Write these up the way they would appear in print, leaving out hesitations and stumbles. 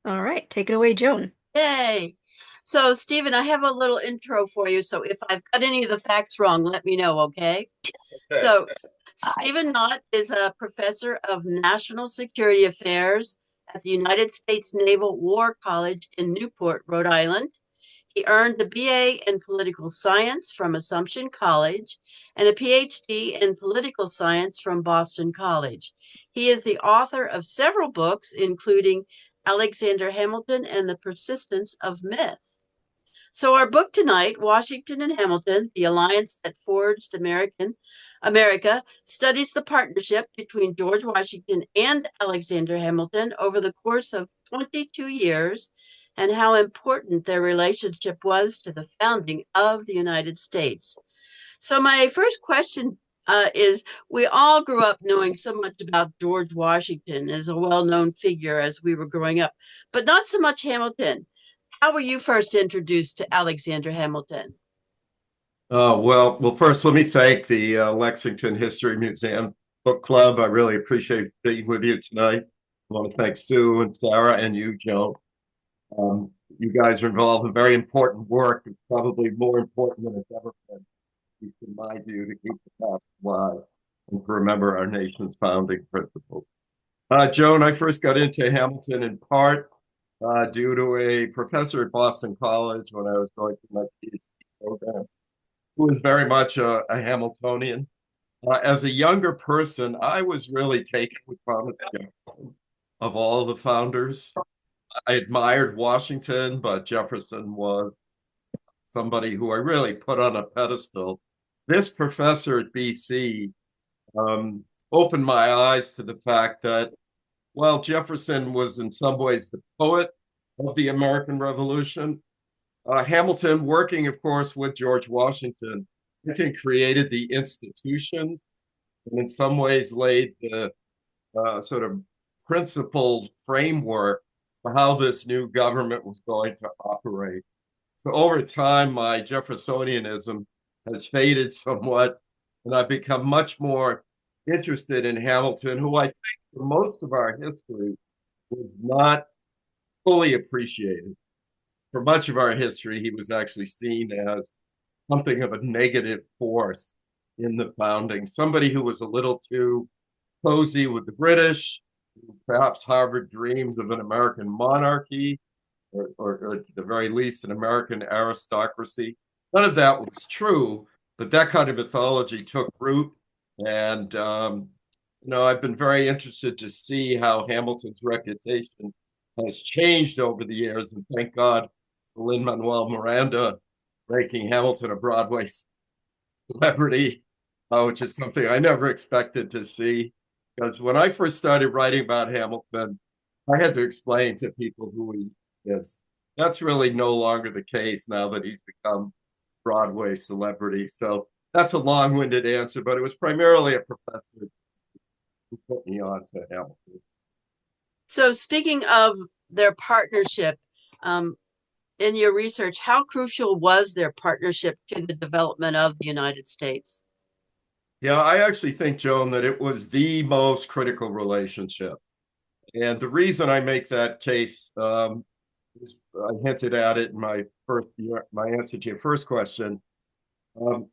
All right, take it away, Joan. Yay. So, Stephen, I have a little intro for you. So, if I've got any of the facts wrong, let me know, okay? Okay. So, Hi. Stephen Knott is a professor of national security affairs at the United States Naval War College in Newport, Rhode Island. He earned a BA in political science from Assumption College and a PhD in political science from Boston College. He is the author of several books, including Alexander Hamilton and the Persistence of Myth. So our book tonight, Washington and Hamilton, The Alliance That Forged America, studies the partnership between George Washington and Alexander Hamilton over the course of 22 years and how important their relationship was to the founding of the United States. So my first question is, we all grew up knowing so much about George Washington as a well-known figure as we were growing up, but not so much Hamilton. How were you first introduced to Alexander Hamilton? Well, first, let me thank the Lexington History Museum Book Club. I really appreciate being with you tonight. I want to thank Sue and Sarah and you, Joan. You guys are involved in very important work. It's probably more important than it's ever been, at least in my view, to keep the past alive and to remember our nation's founding principles. Joan, I first got into Hamilton in part due to a professor at Boston College when I was going through my PhD program, who was very much a Hamiltonian. As a younger person, I was really taken with Thomas Jefferson of all the founders. I admired Washington, but Jefferson was somebody who I really put on a pedestal. This professor at BC opened my eyes to the fact that, well, Jefferson was in some ways the poet of the American Revolution. Hamilton, working, of course, with George Washington, I think created the institutions and in some ways laid the sort of principled framework for how this new government was going to operate. So over time, my Jeffersonianism has faded somewhat, and I've become much more interested in Hamilton, who I think for most of our history was not fully appreciated. For much of our history, he was actually seen as something of a negative force in the founding, somebody who was a little too cozy with the British, perhaps harbored dreams of an American monarchy, or at the very least, an American aristocracy. None of that was true, but that kind of mythology took root. And, I've been very interested to see how Hamilton's reputation has changed over the years. And thank God for Lin-Manuel Miranda making Hamilton a Broadway celebrity, which is something I never expected to see. Because when I first started writing about Hamilton, I had to explain to people who he is. That's really no longer the case now that he's become Broadway celebrity. So that's a long-winded answer, but it was primarily a professor who put me on to Hamilton. So, speaking of their partnership, um, in your research, how crucial was their partnership to the development of the United States? Yeah, I actually think, Joan, that it was the most critical relationship. And the reason I make that case is I hinted at it in my answer to your first question. Um,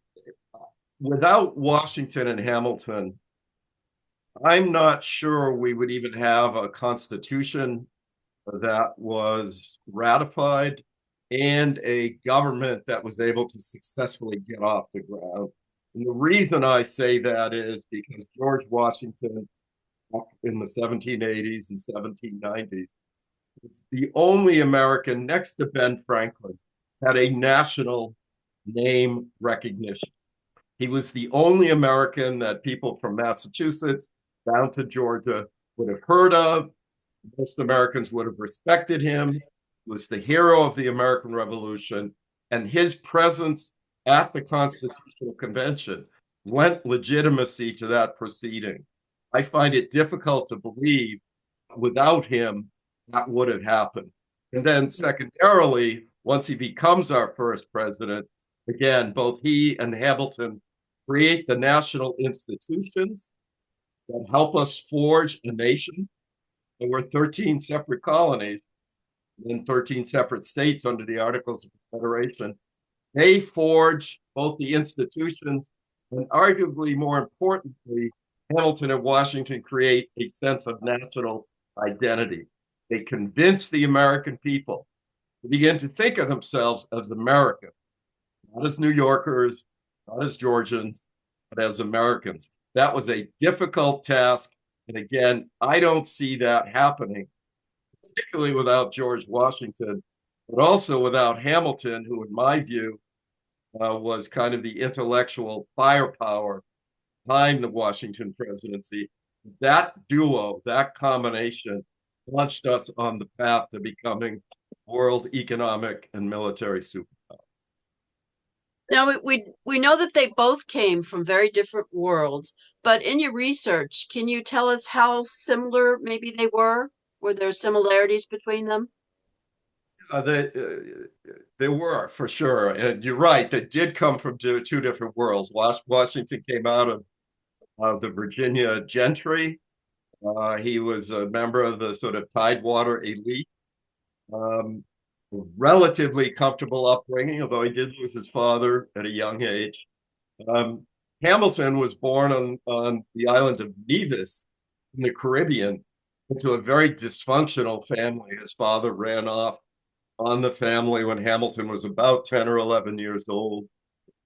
Without Washington and Hamilton, I'm not sure we would even have a constitution that was ratified and a government that was able to successfully get off the ground. And the reason I say that is because George Washington in the 1780s and 1790s was the only American next to Ben Franklin had a national name recognition. He was the only American that people from Massachusetts down to Georgia would have heard of. Most Americans would have respected him. He was the hero of the American Revolution, and his presence at the Constitutional Convention lent legitimacy to that proceeding. I find it difficult to believe without him that would have happened. And then, secondarily, once he becomes our first president, again, both he and Hamilton create the national institutions that help us forge a nation. And we're 13 separate colonies. in 13 separate states under the Articles of Confederation. They forged both the institutions and, arguably more importantly, Hamilton and Washington create a sense of national identity. They convince the American people to begin to think of themselves as American, not as New Yorkers, not as Georgians, but as Americans. That was a difficult task. And again, I don't see that happening, particularly without George Washington, but also without Hamilton, who, in my view, was kind of the intellectual firepower behind the Washington presidency. That duo, that combination, launched us on the path to becoming world economic and military superpower. Now, we know that they both came from very different worlds, but in your research, can you tell us how similar maybe they were? Were there similarities between them? There were, for sure. And you're right, they did come from two different worlds. Washington came out of the Virginia gentry. He was a member of the sort of Tidewater elite. Relatively comfortable upbringing, although he did lose his father at a young age. Hamilton was born on the island of Nevis in the Caribbean into a very dysfunctional family. His father ran off on the family when Hamilton was about 10 or 11 years old.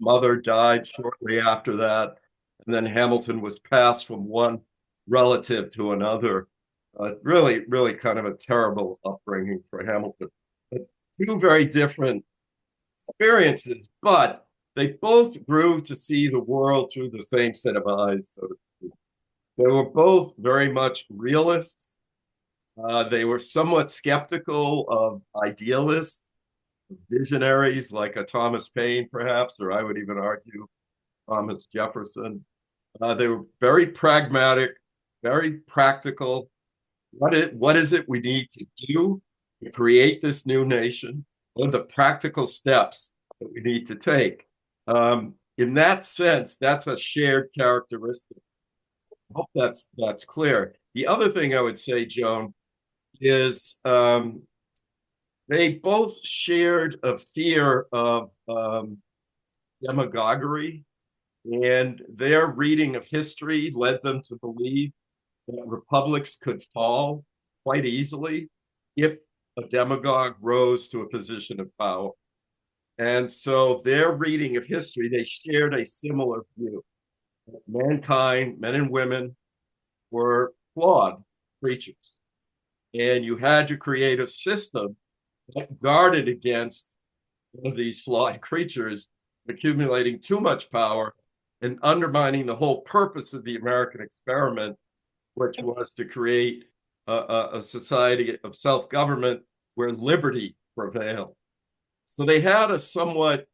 Mother died shortly after that. And then Hamilton was passed from one relative to another. Really, really kind of a terrible upbringing for Hamilton. But two very different experiences, but they both grew to see the world through the same set of eyes, so to speak. They were both very much realists. They were somewhat skeptical of idealists, visionaries like a Thomas Paine, perhaps, or I would even argue Thomas Jefferson. They were very pragmatic, very practical. What is it we need to do to create this new nation? What are the practical steps that we need to take? In that sense, that's a shared characteristic. I hope that's clear. The other thing I would say, Joan, is they both shared a fear of demagoguery, and their reading of history led them to believe that republics could fall quite easily if a demagogue rose to a position of power. And so their reading of history, they shared a similar view. Mankind, men and women, were flawed creatures. And you had to create a system that guarded against one of these flawed creatures accumulating too much power and undermining the whole purpose of the American experiment, which was to create a society of self-government where liberty prevailed. So they had a somewhat,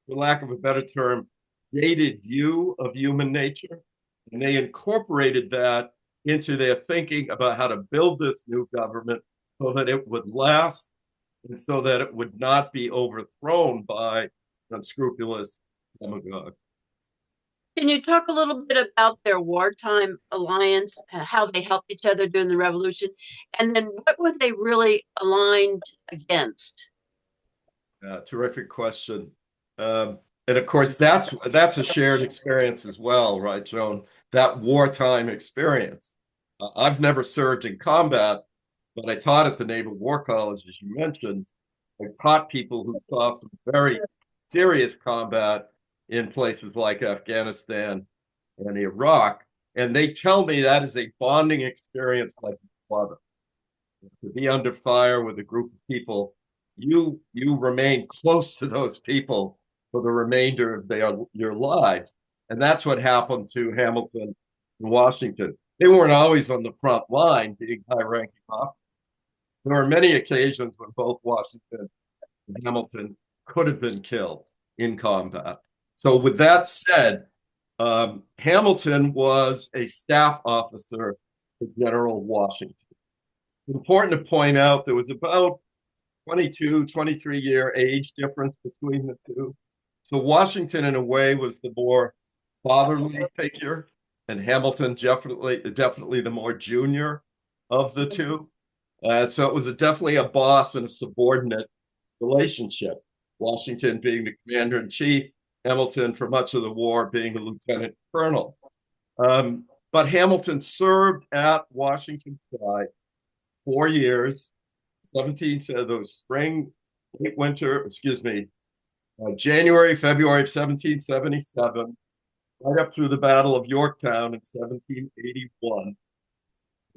for lack of a better term, dated view of human nature, and they incorporated that into their thinking about how to build this new government so that it would last and so that it would not be overthrown by unscrupulous demagogues. Can you talk a little bit about their wartime alliance, how they helped each other during the Revolution, and then what were they really aligned against? Terrific question. And of course, that's a shared experience as well, right, Joan? That wartime experience. I've never served in combat, but I taught at the Naval War College, as you mentioned. I taught people who saw some very serious combat in places like Afghanistan and Iraq. And they tell me that is a bonding experience like no other. To be under fire with a group of people, you remain close to those people for the remainder of your lives. And that's what happened to Hamilton and Washington. They weren't always on the front line being high-ranking officers. There were many occasions when both Washington and Hamilton could have been killed in combat. So with that said, Hamilton was a staff officer to General Washington. It's important to point out there was about 22, 23-year age difference between the two. So Washington, in a way, was the more fatherly figure, and Hamilton definitely the more junior of the two. So it was definitely a boss and a subordinate relationship. Washington being the commander in chief, Hamilton for much of the war being a lieutenant colonel. But Hamilton served at Washington's side 4 years, 17, those spring, late winter, excuse me, January, February of 1777, right up through the Battle of Yorktown in 1781,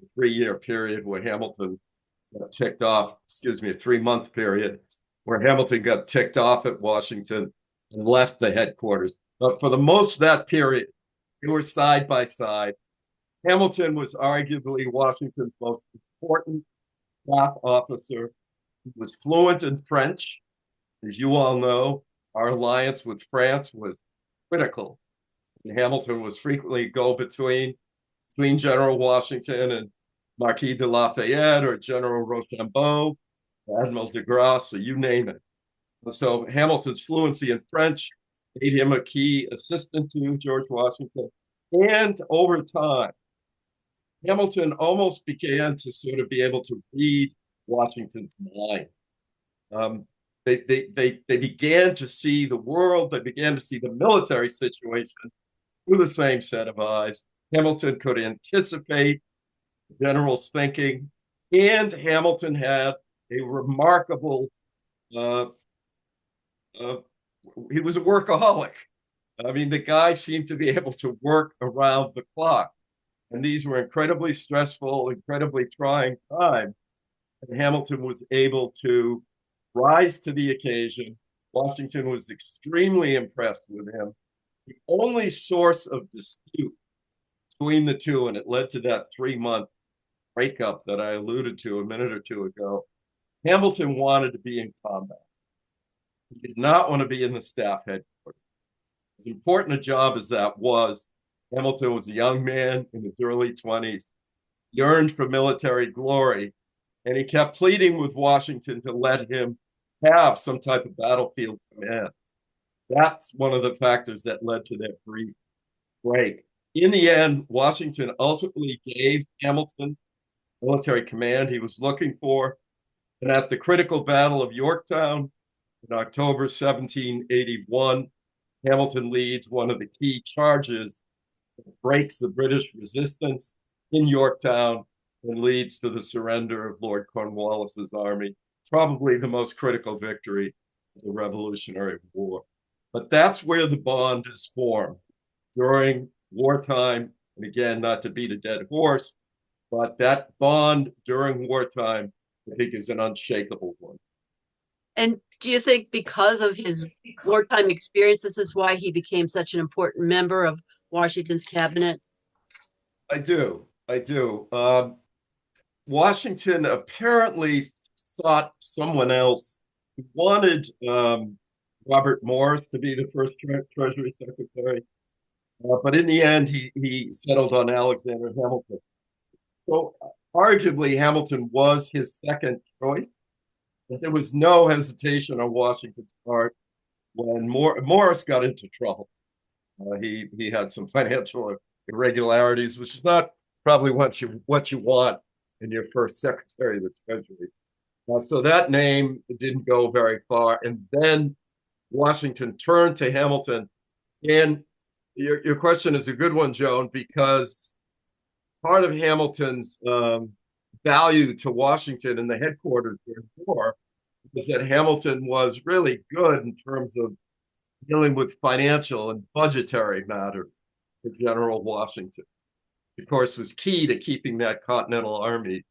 a 3 year period where Hamilton got ticked off, excuse me, a 3 month period where Hamilton got ticked off at Washington and left the headquarters. But for the most of that period, they were side by side. Hamilton was arguably Washington's most important staff officer. He was fluent in French. As you all know, our alliance with France was critical. And Hamilton was frequently between General Washington and Marquis de Lafayette or General Rochambeau, Admiral de Grasse, you name it. So Hamilton's fluency in French made him a key assistant to George Washington. And over time, Hamilton almost began to sort of be able to read Washington's mind. They began to see the world, they began to see the military situation through the same set of eyes. Hamilton could anticipate the general's thinking, and Hamilton had a remarkable, uh, he was a workaholic. I mean, the guy seemed to be able to work around the clock. And these were incredibly stressful, incredibly trying times. And Hamilton was able to rise to the occasion. Washington was extremely impressed with him. The only source of dispute between the two, and it led to that 3 month breakup that I alluded to a minute or two ago, Hamilton wanted to be in combat. He did not want to be in the staff headquarters. As important a job as that was, Hamilton was a young man in his early 20s, yearned for military glory, and he kept pleading with Washington to let him have some type of battlefield command. That's one of the factors that led to that brief break. In the end, Washington ultimately gave Hamilton military command he was looking for. And at the critical Battle of Yorktown in October 1781, Hamilton leads one of the key charges that breaks the British resistance in Yorktown and leads to the surrender of Lord Cornwallis's army, probably the most critical victory of the Revolutionary War. But that's where the bond is formed during wartime. And again, not to beat a dead horse, but that bond during wartime, I think, is an unshakable one. And do you think because of his wartime experience, this is why he became such an important member of Washington's cabinet? I do. I do. Washington apparently sought someone else. He wanted Robert Morris to be the first Treasury Secretary, but in the end, he settled on Alexander Hamilton. So arguably, Hamilton was his second choice, but there was no hesitation on Washington's part when Morris got into trouble. He had some financial irregularities, which is not probably what you want in your first Secretary of the Treasury. So that name didn't go very far, and then Washington turned to Hamilton. And your question is a good one, Joan, because part of Hamilton's value to Washington and the headquarters during the war is that Hamilton was really good in terms of dealing with financial and budgetary matters for General Washington. Of course, was key to keeping that Continental Army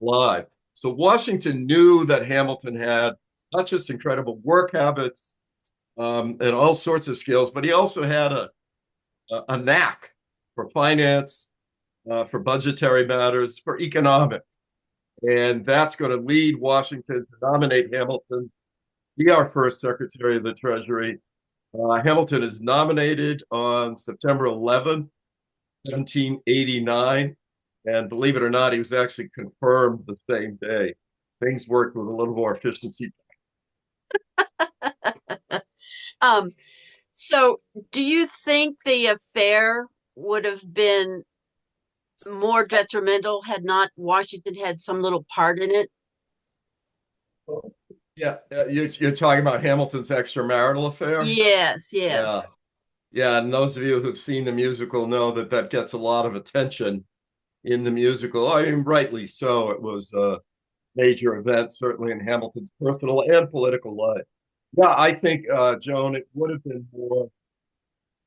alive. So Washington knew that Hamilton had not just incredible work habits and all sorts of skills, but he also had a knack for finance, for budgetary matters, for economics. And that's going to lead Washington to nominate Hamilton, be our first Secretary of the Treasury. Hamilton is nominated on September 11th, 1789. And believe it or not, he was actually confirmed the same day. Things worked with a little more efficiency. So do you think the affair would have been more detrimental had not Washington had some little part in it? Yeah, you're talking about Hamilton's extramarital affair? Yes, Yeah. yes. Yeah, and those of you who've seen the musical know that that gets a lot of attention in the musical. I mean, rightly so. It was a major event, certainly in Hamilton's personal and political life. Yeah, I think, Joan, it would have been more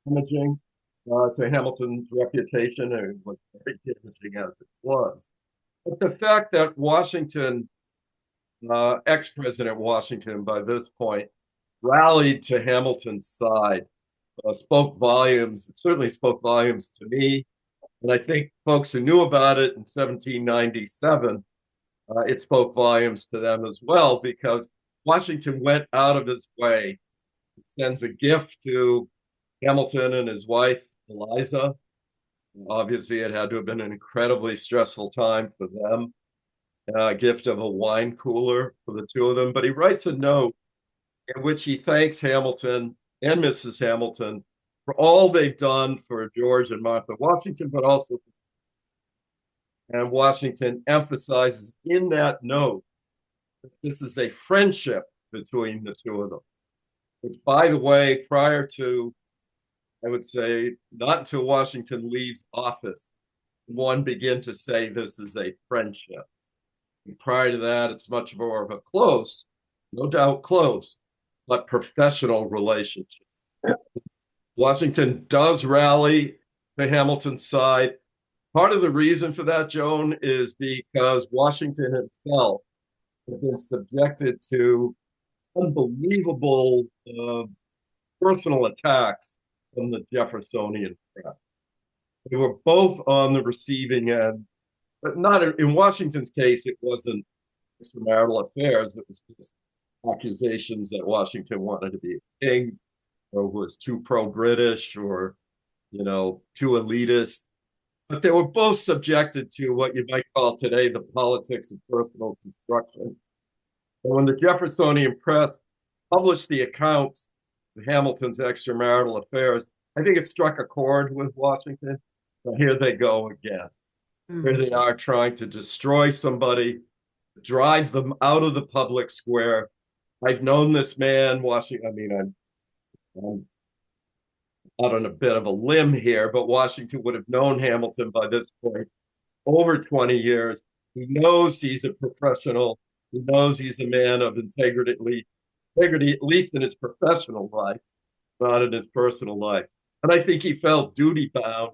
damaging to Hamilton's reputation, and it was very damaging as it was. But the fact that Washington, ex-President Washington by this point, rallied to Hamilton's side spoke volumes. It certainly spoke volumes to me. And I think folks who knew about it in 1797, it spoke volumes to them as well, because Washington went out of his way. He sends a gift to Hamilton and his wife, Eliza. Obviously, it had to have been an incredibly stressful time for them. A gift of a wine cooler for the two of them. But he writes a note in which he thanks Hamilton and Mrs. Hamilton for all they've done for George and Martha Washington, but also, and Washington emphasizes in that note that this is a friendship between the two of them. Which, by the way, prior to, I would say, not until Washington leaves office, one begin to say this is a friendship. And prior to that, it's much more of a close, no doubt close, but professional relationship. Washington does rally to Hamilton's side. Part of the reason for that, Joan, is because Washington himself had been subjected to unbelievable personal attacks from the Jeffersonian press. They were both on the receiving end, but not in Washington's case. It wasn't extramarital affairs. It was just accusations that Washington wanted to be a king, or was too pro-British, or too elitist. But they were both subjected to what you might call today the politics of personal destruction. And when the Jeffersonian press published the accounts of Hamilton's extramarital affairs, I think it struck a chord with Washington. But here they go again. Here they are trying to destroy somebody, drive them out of the public square. I've known this man, Washington. I mean, I'm out on a bit of a limb here, but Washington would have known Hamilton by this point over 20 years. He knows he's a professional. He knows he's a man of integrity, at least in his professional life, not in his personal life. And I think he felt duty bound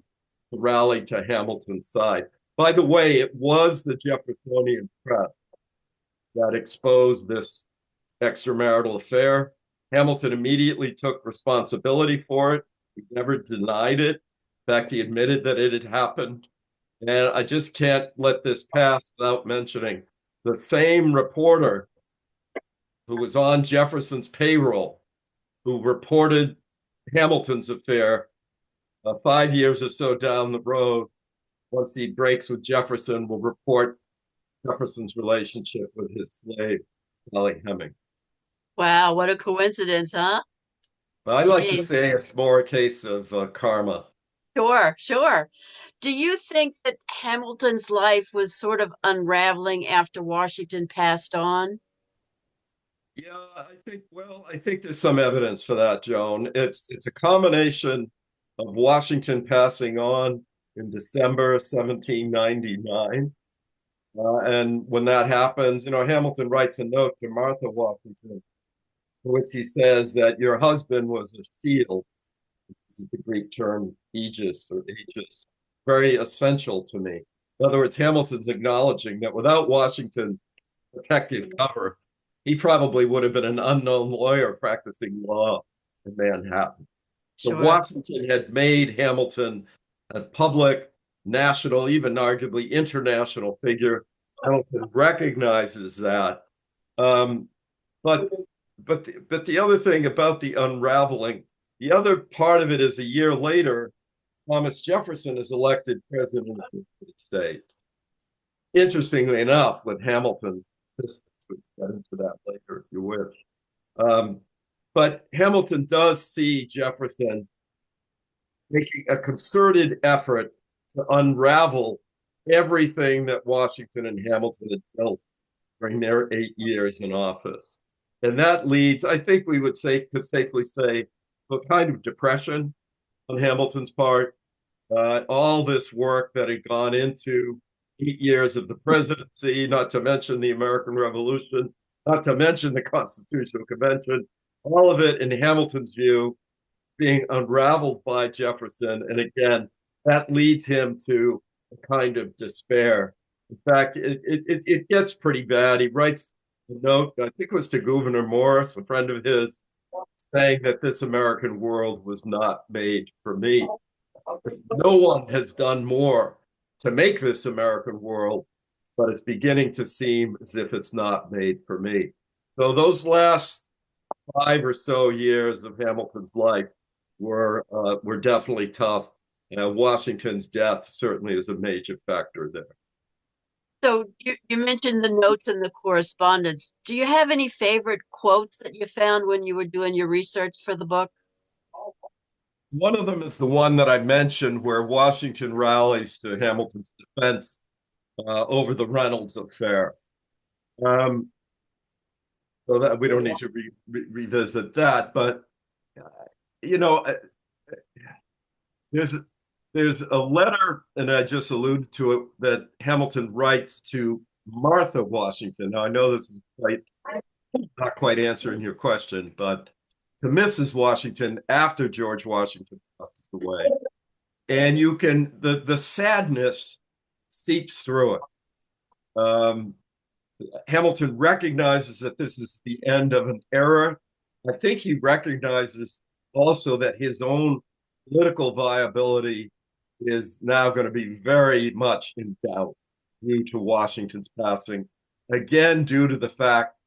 to rally to Hamilton's side. By the way, it was the Jeffersonian press that exposed this extramarital affair. Hamilton immediately took responsibility for it. He never denied it. In fact, he admitted that it had happened. And I just can't let this pass without mentioning the same reporter who was on Jefferson's payroll, who reported Hamilton's affair 5 years or so down the road, once he breaks with Jefferson, will report Jefferson's relationship with his slave, Sally Heming. Wow, what a coincidence, huh? I like to Jeez. say it's more a case of karma. Sure, sure. Do you think that Hamilton's life was sort of unraveling after Washington passed on? Yeah, I think there's some evidence for that, Joan. It's a combination of Washington passing on in December 1799. And when that happens, Hamilton writes a note to Martha Washington, in which he says that your husband was a shield. This is the Greek term aegis or aegis, very essential to me. In other words, Hamilton's acknowledging that without Washington's protective cover, he probably would have been an unknown lawyer practicing law in Manhattan. So Sure. Washington had made Hamilton a public, national, even arguably international figure. Hamilton recognizes that. But the other thing about the unraveling, the other part of it is a year later, Thomas Jefferson is elected president of the United States. Interestingly enough, with Hamilton, this we get into that later if you wish. But Hamilton does see Jefferson making a concerted effort to unravel everything that Washington and Hamilton had built during their 8 years in office. And that leads, I think we would say, could safely say, to a kind of depression on Hamilton's part. All this work that had gone into 8 years of the presidency, not to mention the American Revolution, not to mention the Constitutional Convention, all of it, in Hamilton's view, being unraveled by Jefferson. And again, that leads him to a kind of despair. In fact, it gets pretty bad. He writes a note, I think it was to Gouverneur Morris, a friend of his, saying that this American world was not made for me. No one has done more to make this American world, but it's beginning to seem as if it's not made for me. So those last 5 or so years of Hamilton's life were definitely tough. Washington's death certainly is a major factor there. So you mentioned the notes and the correspondence. Do you have any favorite quotes that you found when you were doing your research for the book? One of them is the one that I mentioned, where Washington rallies to Hamilton's defense over the Reynolds affair. So that we don't need to revisit that, but you know, there's there's a letter, and I just alluded to it, that Hamilton writes to Martha Washington. Now I know this is not quite answering your question, but to Mrs. Washington after George Washington passes away. And you can, the sadness seeps through it. Hamilton recognizes that this is the end of an era. I think he recognizes also that his own political viability is now going to be very much in doubt due to Washington's passing. Again, due to the fact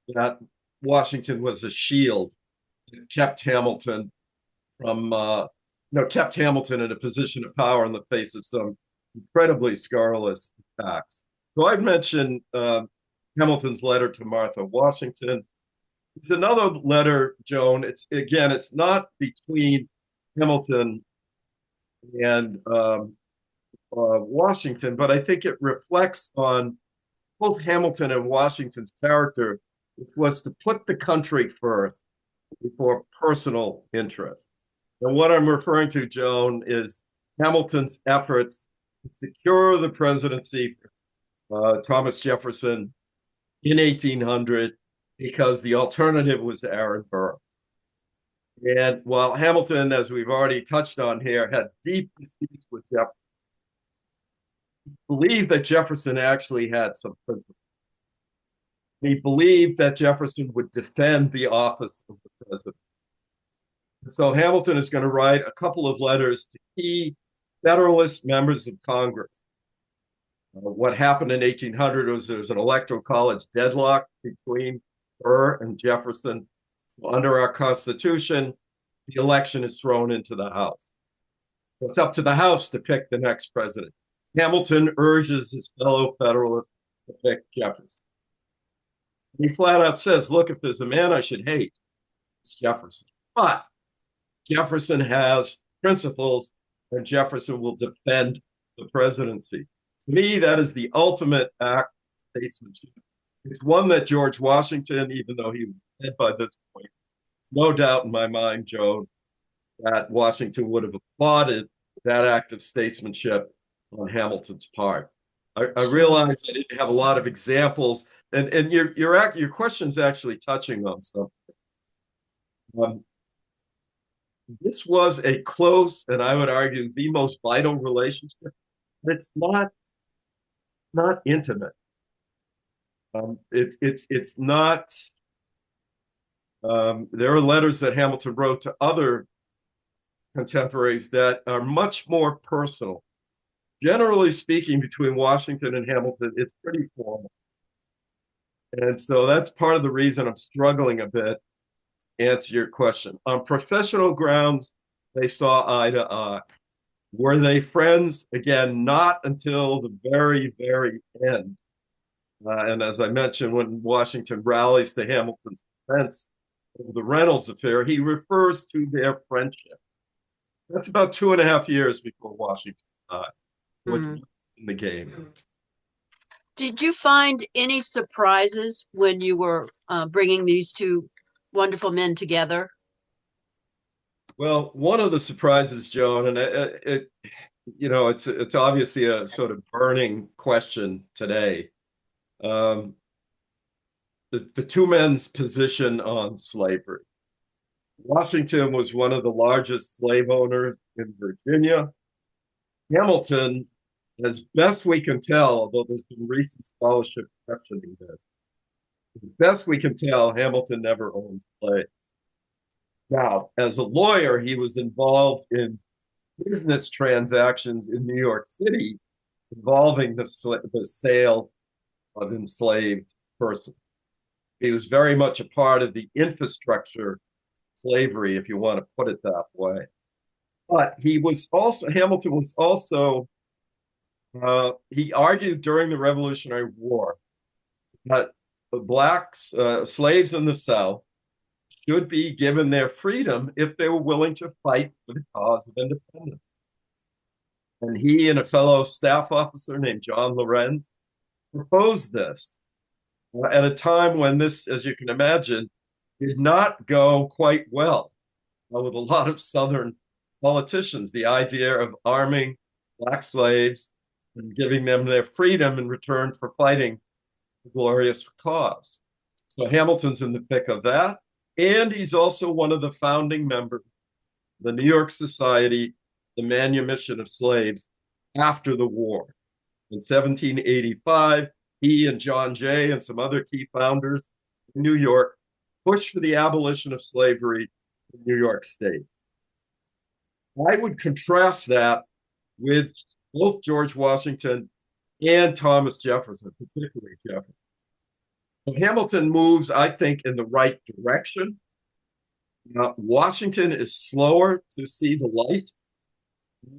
that Washington was a shield that kept Hamilton from, kept Hamilton in a position of power in the face of some incredibly scurrilous attacks. So I'd mentioned Hamilton's letter to Martha Washington. It's another letter, Joan. It's not between Hamilton and Washington, but I think it reflects on both Hamilton and Washington's character, which was to put the country first before personal interest. And what I'm referring to, Joan, is Hamilton's efforts to secure the presidency for Thomas Jefferson in 1800, because the alternative was Aaron Burr. And while Hamilton, as we've already touched on here, had deep disputes with Jefferson, he believed that Jefferson actually had some principles. He believed that Jefferson would defend the office of the president. And so Hamilton is going to write a couple of letters to key Federalist members of Congress. What happened in 1800 was there was an electoral college deadlock between Burr and Jefferson. So under our Constitution, the election is thrown into the House. So it's up to the House to pick the next president. Hamilton urges his fellow Federalists to pick Jefferson. He flat out says, look, if there's a man I should hate, it's Jefferson. But Jefferson has principles, and Jefferson will defend the presidency. To me, that is the ultimate act of statesmanship. It's one that George Washington, even though he was dead by this point, no doubt in my mind, Joe, that Washington would have applauded that act of statesmanship on Hamilton's part. I realize I didn't have a lot of examples, and your question's actually touching on something. This was a close, and I would argue the most vital relationship. It's not intimate. It's not. There are letters that Hamilton wrote to other contemporaries that are much more personal. Generally speaking, between Washington and Hamilton, it's pretty formal. And so that's part of the reason I'm struggling a bit to answer your question. On professional grounds, they saw eye to eye. Were they friends? Again, not until the very, very end. And as I mentioned, when Washington rallies to Hamilton's defense of the Reynolds affair, he refers to their friendship. That's about 2.5 years before Washington died. So it's in the game. Did you find any surprises when you were bringing these two wonderful men together? Well, one of the surprises, Joan, and it's obviously a sort of burning question today. The two men's position on slavery. Washington was one of the largest slave owners in Virginia. Hamilton, as best we can tell, although there's been recent scholarship questioning this, as best we can tell, Hamilton never owned slaves. Now, as a lawyer, he was involved in business transactions in New York City involving the sale of enslaved persons. He was very much a part of the infrastructure of slavery, if you want to put it that way. But Hamilton was also, he argued during the Revolutionary War that the blacks, slaves in the South, should be given their freedom if they were willing to fight for the cause of independence. And he and a fellow staff officer named John Lorenz proposed this at a time when this, as you can imagine, did not go quite well with a lot of Southern politicians. The idea of arming black slaves and giving them their freedom in return for fighting the glorious cause. So Hamilton's in the thick of that. And he's also one of the founding members of the New York Society, the Manumission of Slaves, after the war. In 1785, he and John Jay and some other key founders in New York pushed for the abolition of slavery in New York State. I would contrast that with both George Washington and Thomas Jefferson, particularly Jefferson. So Hamilton moves, I think, in the right direction. Washington is slower to see the light.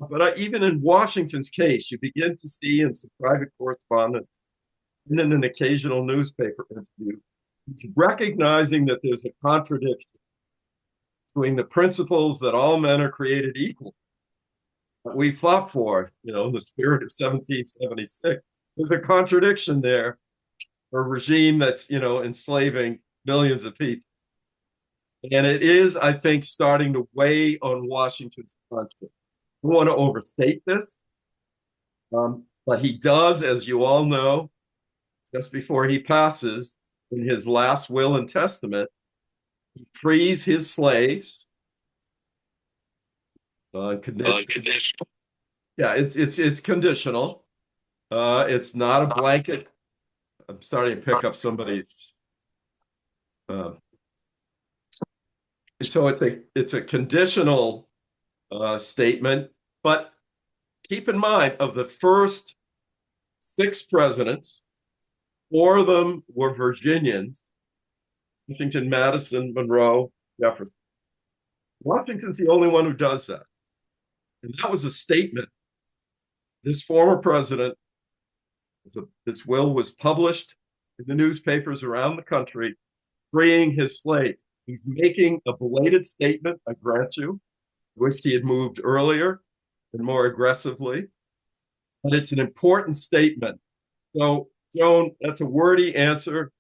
But even in Washington's case, you begin to see in some private correspondence and in an occasional newspaper interview, he's recognizing that there's a contradiction between the principles that all men are created equal that we fought for, in the spirit of 1776. There's a contradiction there. A regime that's, enslaving millions of people. And it is, I think, starting to weigh on Washington's conscience. I don't want to overstate this, but he does, as you all know, just before he passes, in his last will and testament, he frees his slaves on condition. Yeah, it's conditional. It's not a blanket. I'm starting to pick up somebody's. So it's a conditional statement, but keep in mind of the first 6 presidents, 4 of them were Virginians: Washington, Madison, Monroe, Jefferson. Washington's the only one who does that, and that was a statement. This former president. This will was published in the newspapers around the country, freeing his slaves. He's making a belated statement, I grant you. I wish he had moved earlier and more aggressively, but it's an important statement. So, Joan, that's a wordy answer.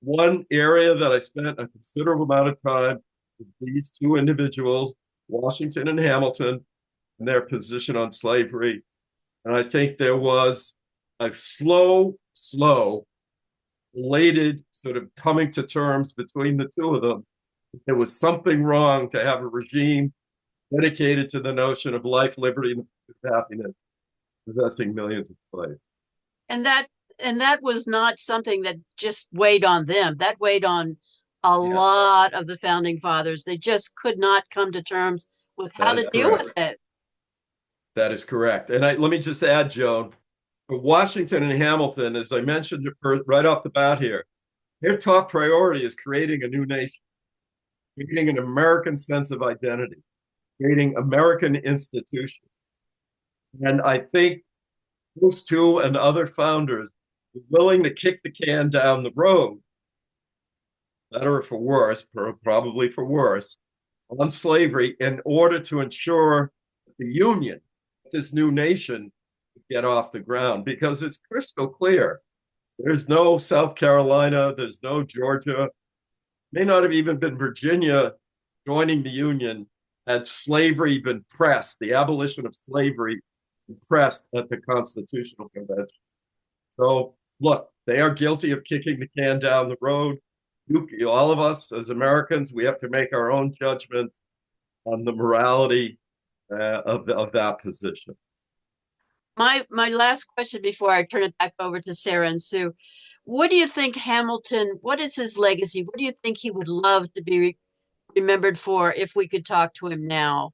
One area that I spent a considerable amount of time with these two individuals, Washington and Hamilton, and their position on slavery. And I think there was a slow, belated sort of coming to terms between the two of them. There was something wrong to have a regime dedicated to the notion of life, liberty, and happiness, possessing millions of slaves. And that was not something that just weighed on them. That weighed on a lot of the founding fathers. They just could not come to terms with how to deal with it. That is correct. And let me just add, Joan, for Washington and Hamilton, as I mentioned right off the bat here, their top priority is creating a new nation, creating an American sense of identity, creating American institutions. And I think those two and other founders were willing to kick the can down the road, better or for worse, probably for worse, on slavery in order to ensure that the Union, this new nation, get off the ground because it's crystal clear. There's no South Carolina, there's no Georgia, may not have even been Virginia joining the Union had slavery been pressed, the abolition of slavery pressed at the Constitutional Convention. So look, they are guilty of kicking the can down the road. All of us as Americans, we have to make our own judgments on the morality of that position. My last question before I turn it back over to Sarah and Sue. What do you think Hamilton, what is his legacy? What do you think he would love to be remembered for if we could talk to him now?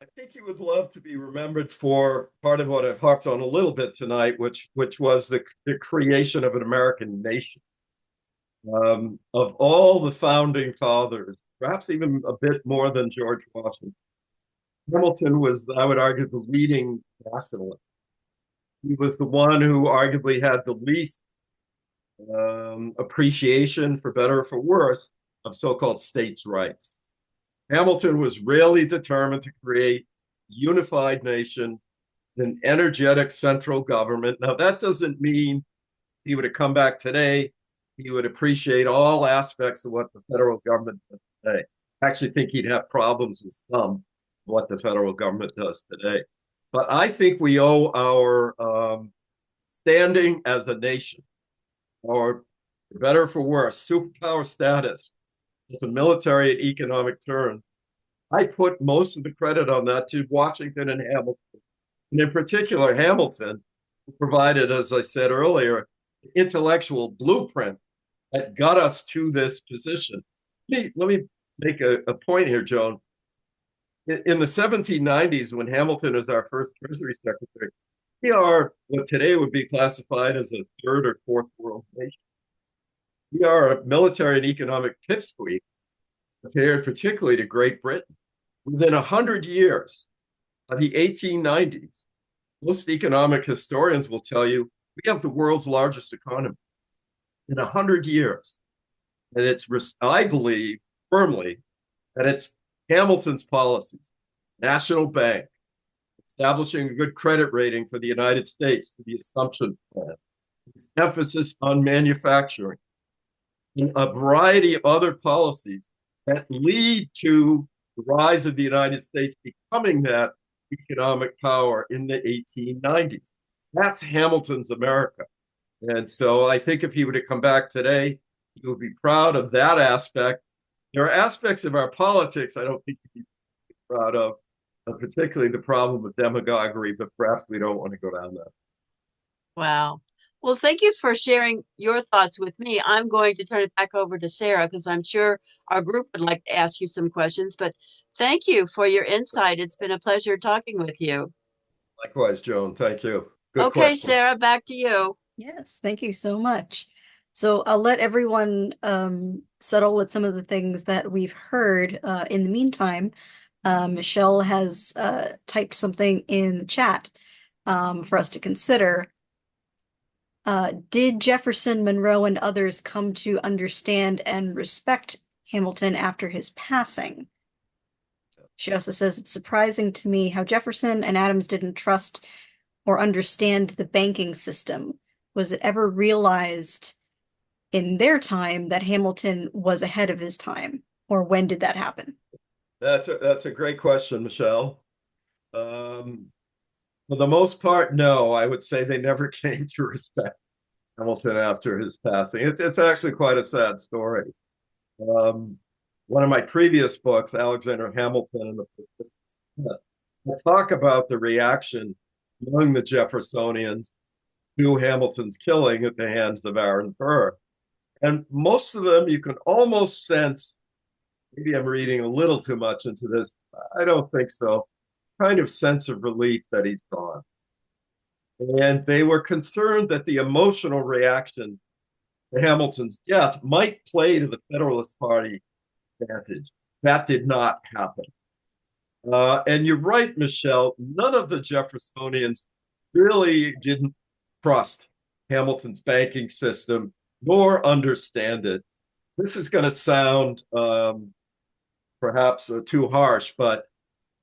I think he would love to be remembered for part of what I've harped on a little bit tonight, which was the creation of an American nation. Of all the founding fathers, perhaps even a bit more than George Washington, Hamilton was, I would argue, the leading nationalist. He was the one who arguably had the least appreciation, for better or for worse, of so-called states' rights. Hamilton was really determined to create a unified nation, an energetic central government. Now, that doesn't mean he would have come back today. He would appreciate all aspects of what the federal government does today. I actually think he'd have problems with some of what the federal government does today. But I think we owe our standing as a nation, or for better or for worse, superpower status, with a military and economic turn. I put most of the credit on that to Washington and Hamilton. And in particular, Hamilton provided, as I said earlier, intellectual blueprint that got us to this position. Let me make a point here, Joan. In the 1790s, when Hamilton was our first Treasury Secretary, we are what today would be classified as a third or fourth world nation. We are a military and economic pipsqueak compared particularly to Great Britain. Within 100 years of the 1890s, most economic historians will tell you we have the world's largest economy in 100 years. And it's, I believe firmly, that it's Hamilton's policies, national bank, establishing a good credit rating for the United States for the assumption plan, its emphasis on manufacturing, and a variety of other policies that lead to the rise of the United States becoming that economic power in the 1890s. That's Hamilton's America. And so I think if he were to come back today, he would be proud of that aspect. There are aspects of our politics I don't think he'd be proud of, particularly the problem of demagoguery, but perhaps we don't want to go down that. Wow. Well, thank you for sharing your thoughts with me. I'm going to turn it back over to Sarah because I'm sure our group would like to ask you some questions, but thank you for your insight. It's been a pleasure talking with you. Likewise, Joan. Thank you. Good Okay, question. Sarah, back to you. Yes, thank you so much. So I'll let everyone settle with some of the things that we've heard. In the meantime, Michelle has typed something in the chat for us to consider. Did Jefferson, Monroe, and others come to understand and respect Hamilton after his passing? She also says, it's surprising to me how Jefferson and Adams didn't trust or understand the banking system. Was it ever realized in their time that Hamilton was ahead of his time? Or when did that happen? That's a great question, Michelle. For the most part, no. I would say they never came to respect Hamilton after his passing. It's actually quite a sad story. One of my previous books, Alexander Hamilton and the Persistence, I talk about the reaction among the Jeffersonians to Hamilton's killing at the hands of Aaron Burr. And most of them, you can almost sense, maybe I'm reading a little too much into this, I don't think so, kind of sense of relief that he's gone. And they were concerned that the emotional reaction to Hamilton's death might play to the Federalist Party advantage. That did not happen. And you're right, Michelle, none of the Jeffersonians really didn't trust Hamilton's banking system nor understand it. This is going to sound perhaps too harsh, but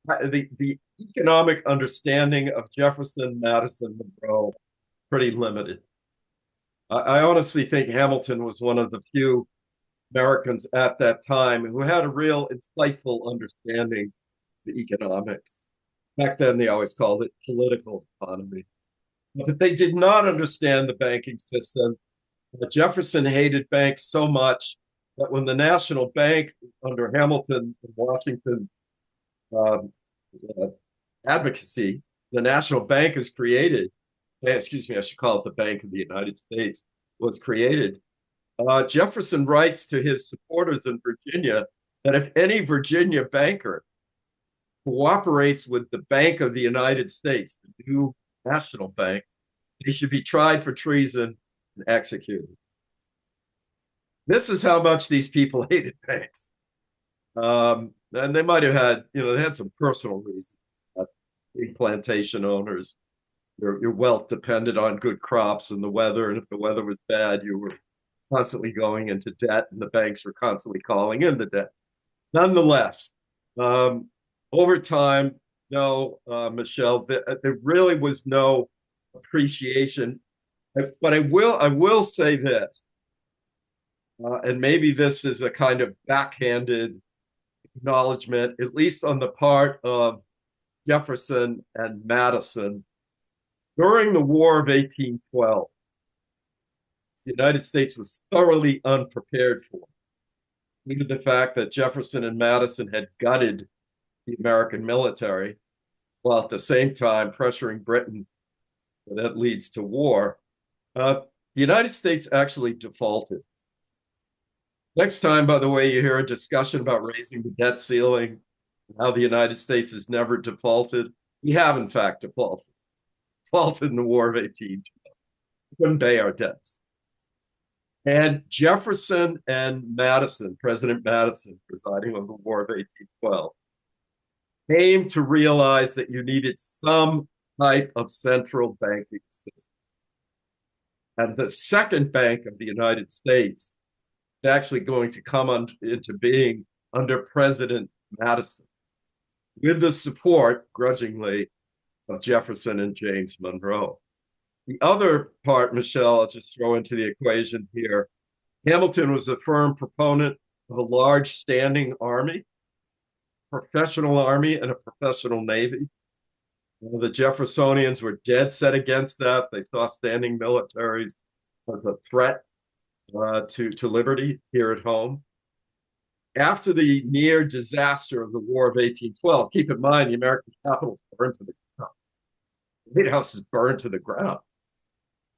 the economic understanding of Jefferson, Madison, Monroe pretty limited. I honestly think Hamilton was one of the few Americans at that time who had a real insightful understanding of economics. Back then, they always called it political economy. But they did not understand the banking system. Jefferson hated banks so much that when the National Bank under Hamilton and Washington um, uh, advocacy, the National Bank is created. Excuse me, I should call it the Bank of the United States, was created. Jefferson writes to his supporters in Virginia that if any Virginia banker cooperates with the Bank of the United States, the new national bank, they should be tried for treason and executed. This is how much these people hated banks. And they might have had, they had some personal reasons. Big plantation owners, your wealth depended on good crops and the weather. And if the weather was bad, you were constantly going into debt, and the banks were constantly calling in the debt. Nonetheless, over time, no, Michelle, there really was no appreciation. But I will say this, and maybe this is a kind of backhanded acknowledgement, at least on the part of Jefferson and Madison. During the War of 1812, the United States was thoroughly unprepared for, due to the fact that Jefferson and Madison had gutted the American military, while at the same time pressuring Britain. That leads to war. The United States actually defaulted. Next time, by the way, you hear a discussion about raising the debt ceiling, how the United States has never defaulted. We have, in fact, defaulted in the War of 1812. We couldn't pay our debts. And Jefferson and Madison, President Madison, presiding over the War of 1812, came to realize that you needed some type of central banking system. And the second bank of the United States is actually going to come into being under President Madison, with the support, grudgingly, of Jefferson and James Monroe. The other part, Michelle, I'll just throw into the equation here. Hamilton was a firm proponent of a large standing army, professional army, and a professional navy. The Jeffersonians were dead set against that. They saw standing militaries as a threat to liberty here at home. After the near disaster of the War of 1812, keep in mind the American capital was burned to the ground. The White House is burned to the ground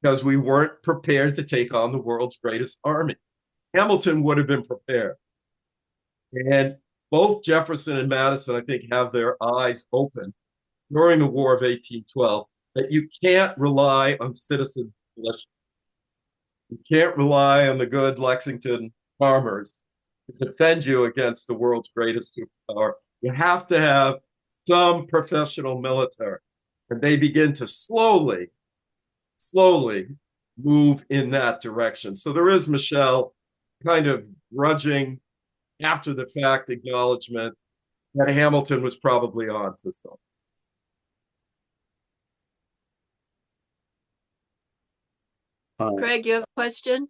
because we weren't prepared to take on the world's greatest army. Hamilton would have been prepared. And both Jefferson and Madison, I think, have their eyes open during the War of 1812 that you can't rely on citizens' militia. You can't rely on the good Lexington farmers to defend you against the world's greatest superpower. You have to have some professional military. And they begin to slowly move in that direction. So there is, Michelle, kind of grudging, after the fact acknowledgement that Hamilton was probably on to something. Craig, you have a question?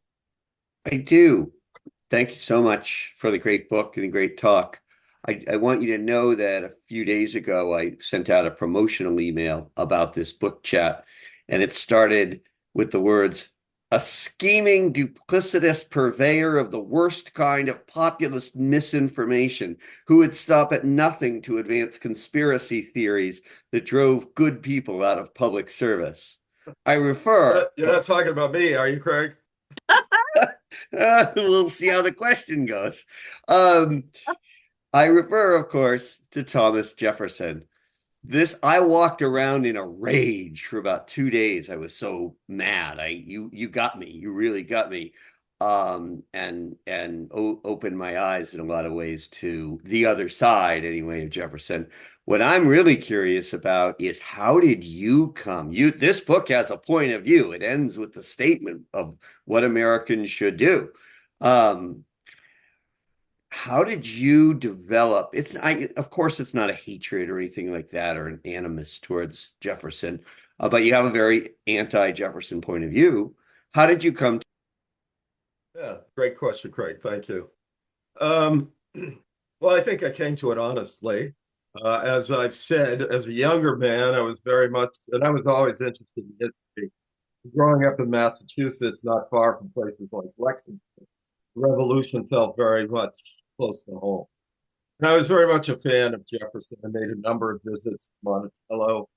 I do. Thank you so much for the great book and the great talk. I want you to know that a few days ago, I sent out a promotional email about this book chat, and it started with the words, "A scheming, duplicitous purveyor of the worst kind of populist misinformation who would stop at nothing to advance conspiracy theories that drove good people out of public service." I refer. You're not talking about me, are you, Craig? We'll see how the question goes. I refer, of course, to Thomas Jefferson. I walked around in a rage for about 2 days. I was so mad. You got me. You really got me. And opened my eyes in a lot of ways to the other side, anyway, of Jefferson. What I'm really curious about is, how did you come? This book has a point of view. It ends with the statement of what Americans should do. How how did you develop? Of course, it's not a hatred or anything like that or an animus towards Jefferson, but you have a very anti-Jefferson point of view. How did you come to? Yeah, great question, Craig. Thank you. Um, well, I think I came to it honestly. As I've said, as a younger man, I was very much, and I was always interested in history. Growing up in Massachusetts, not far from places like Lexington, the Revolution felt very much close to home. And I was very much a fan of Jefferson. I made a number of visits to Monticello.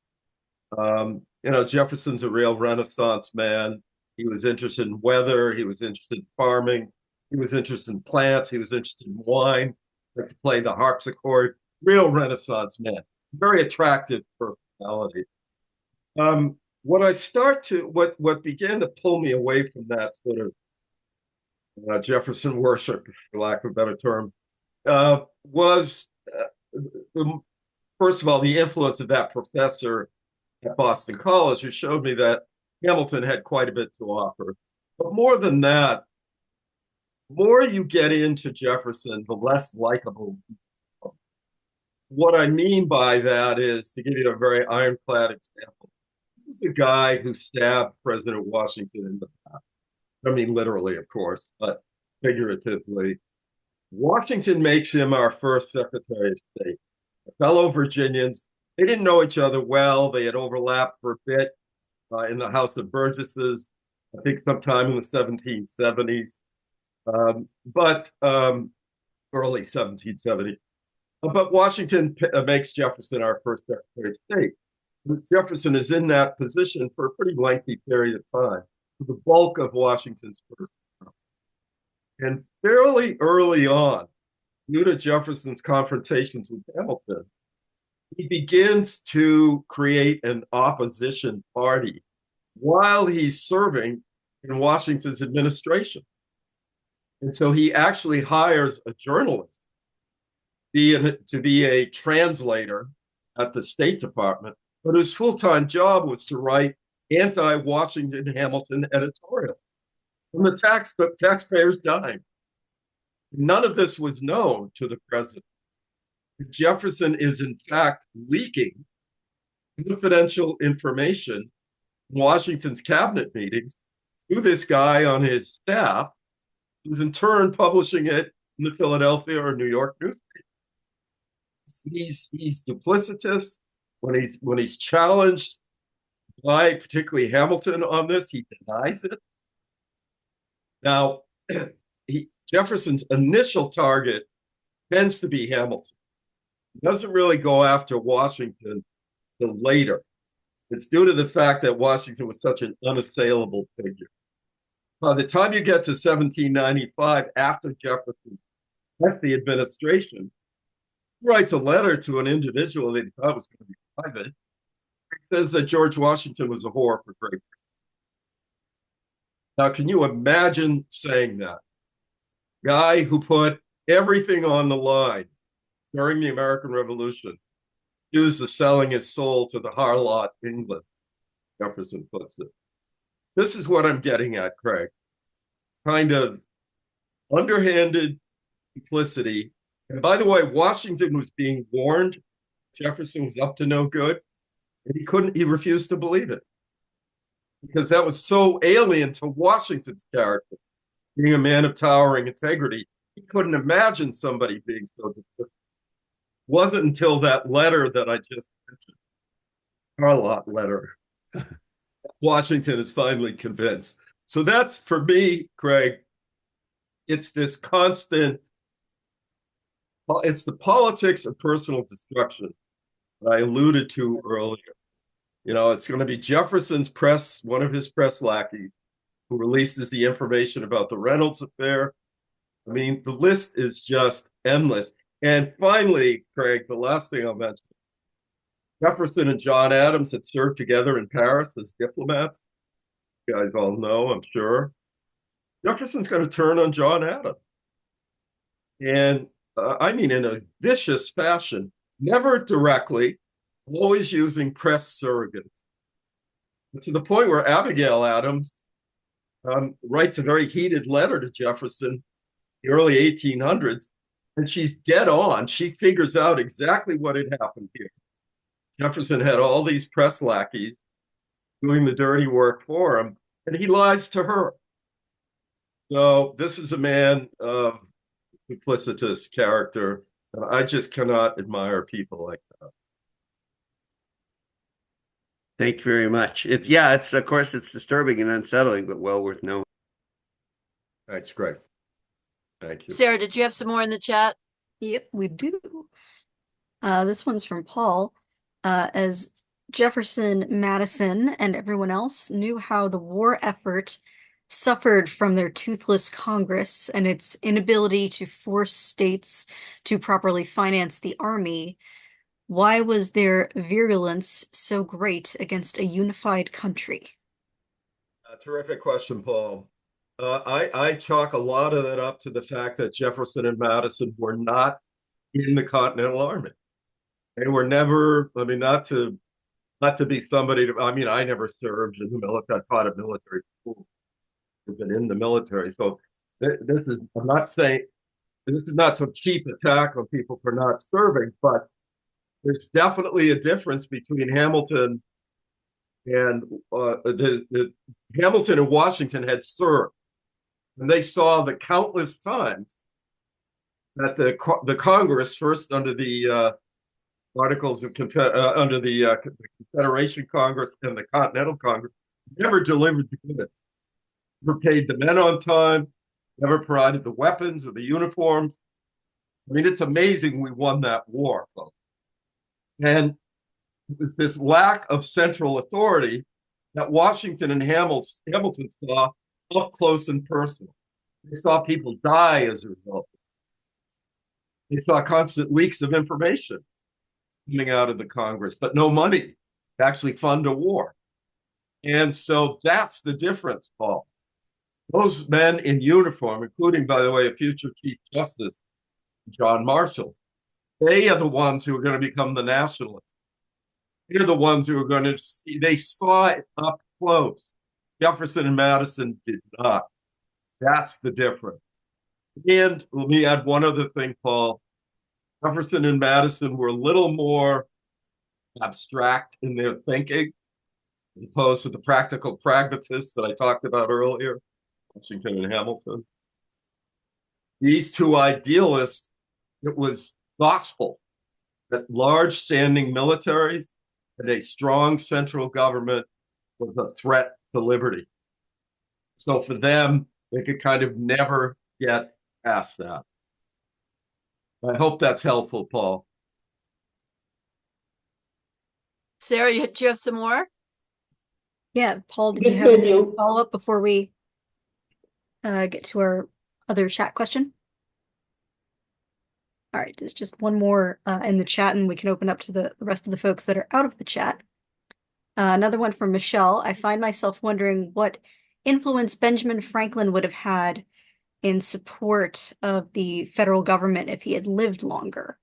Jefferson's a real Renaissance man. He was interested in weather. He was interested in farming. He was interested in plants. He was interested in wine, like to play the harpsichord. Real Renaissance man. Very attractive personality. What began to pull me away from that sort of Jefferson worship, for lack of a better term, was first of all the influence of that professor at Boston College, who showed me that Hamilton had quite a bit to offer. But more than that, more you get into Jefferson, the less likable. What I mean by that is, to give you a very ironclad example, this is a guy who stabbed President Washington in the back. I mean, literally, of course, but figuratively. Washington makes him our first Secretary of State. Fellow Virginians, they didn't know each other well. They had overlapped for a bit in the House of Burgesses, I think sometime in the 1770s, but early 1770s. But Washington makes Jefferson our first Secretary of State. Jefferson is in that position for a pretty lengthy period of time, for the bulk of Washington's first term. And fairly early on, due to Jefferson's confrontations with Hamilton, he begins to create an opposition party while he's serving in Washington's administration. And so he actually hires a journalist to be a translator at the State Department, but his full-time job was to write anti-Washington Hamilton editorial from the taxpayers' dime. None of this was known to the president. Jefferson is in fact leaking confidential information in Washington's cabinet meetings to this guy on his staff, who's in turn publishing it in the Philadelphia or New York newspaper. He's duplicitous. When he's challenged by particularly Hamilton on this, he denies it. Now, Jefferson's initial target tends to be Hamilton. He doesn't really go after Washington till later. It's due to the fact that Washington was such an unassailable figure. By the time you get to 1795, after Jefferson left the administration, he writes a letter to an individual that he thought was going to be private. He says that George Washington was a whore for Great Britain. Now, can you imagine saying that? Guy who put everything on the line during the American Revolution, accused of selling his soul to the harlot England, Jefferson puts it. This is what I'm getting at, Craig. Kind of underhanded complicity. And by the way, Washington was being warned Jefferson was up to no good, and he refused to believe it. Because that was so alien to Washington's character, being a man of towering integrity. He couldn't imagine somebody being so duplicitous. It wasn't until that letter that I just mentioned, harlot letter, Washington is finally convinced. So that's, for me, Craig, it's this constant, it's the politics of personal destruction that I alluded to earlier. It's going to be Jefferson's one of his press lackeys, who releases the information about the Reynolds affair. I mean, the list is just endless. And finally, Craig, the last thing I'll mention, Jefferson and John Adams had served together in Paris as diplomats. You guys all know, I'm sure. Jefferson's going to turn on John Adams. And I mean, in a vicious fashion, never directly, always using press surrogates. To the point where Abigail Adams writes a very heated letter to Jefferson in the early 1800s, And she's dead on. She figures out exactly what had happened here. Jefferson had all these press lackeys doing the dirty work for him, and he lies to her. So this is a man of duplicitous character. And I just cannot admire people like that. Thank you very much. It's of course it's disturbing and unsettling, but well worth knowing. That's great. Thank you. Sarah, did you have some more in the chat? Yep, we do. This one's from Paul. As Jefferson, Madison, and everyone else knew how the war effort suffered from their toothless Congress and its inability to force states to properly finance the army, why was their virulence so great against a unified country? Terrific question, Paul. I chalk a lot of that up to the fact that Jefferson and Madison were not in the Continental Army. They were never, I mean, not to be somebody, I mean, I never served in the military, I taught at military school, I've been in the military. So this is, I'm not saying, this is not some cheap attack on people for not serving, but there's definitely a difference between Hamilton and Hamilton and Washington had served. And they saw the countless times that the Congress, first under the Articles of under the Confederation Congress and the Continental Congress, never delivered the goods, never paid the men on time, never provided the weapons or the uniforms. I mean, it's amazing we won that war, folks. And it was this lack of central authority that Washington and Hamilton saw up close and personal. They saw people die as a result. They saw constant leaks of information coming out of the Congress, but no money to actually fund a war. And so that's the difference, Paul. Those men in uniform, including, by the way, a future Chief Justice, John Marshall, they are the ones who are going to become the nationalists. They're the ones who are going to see, they saw it up close. Jefferson and Madison did not. That's the difference. And let me add one other thing, Paul. Jefferson and Madison were a little more abstract in their thinking, as opposed to the practical pragmatists that I talked about earlier, Washington and Hamilton. These two idealists, it was gospel that large standing militaries and a strong central government was a threat to liberty. So for them, they could kind of never get past that. I hope that's helpful, Paul. Sarah, do you have some more? Yeah, Paul, did you have any follow-up before we get to our other chat question? All right, there's just one more in the chat, and we can open up to the rest of the folks that are out of the chat. Another one from Michelle. I find myself wondering what influence Benjamin Franklin would have had in support of the federal government if he had lived longer.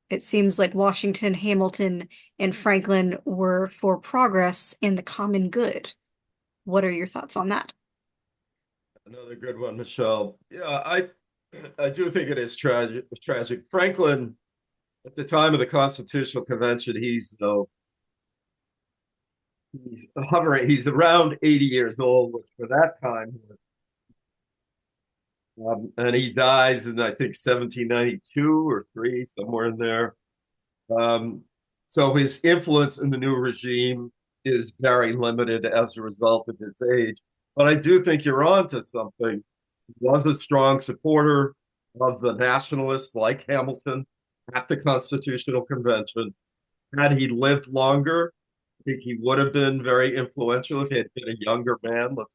It seems like Washington, Hamilton, and Franklin were for progress and the common good. What are your thoughts on that? Another good one, Michelle. Yeah, I do think it is tragic. Franklin, at the time of the Constitutional Convention, he's hovering. He's around 80 years old, which for that time, and he dies in I think 1792 or 3, somewhere in there. So his influence in the new regime is very limited as a result of his age. But I do think you're on to something. He was a strong supporter of the nationalists like Hamilton at the Constitutional Convention. Had he lived longer, I think he would have been very influential if he had been a younger man, let's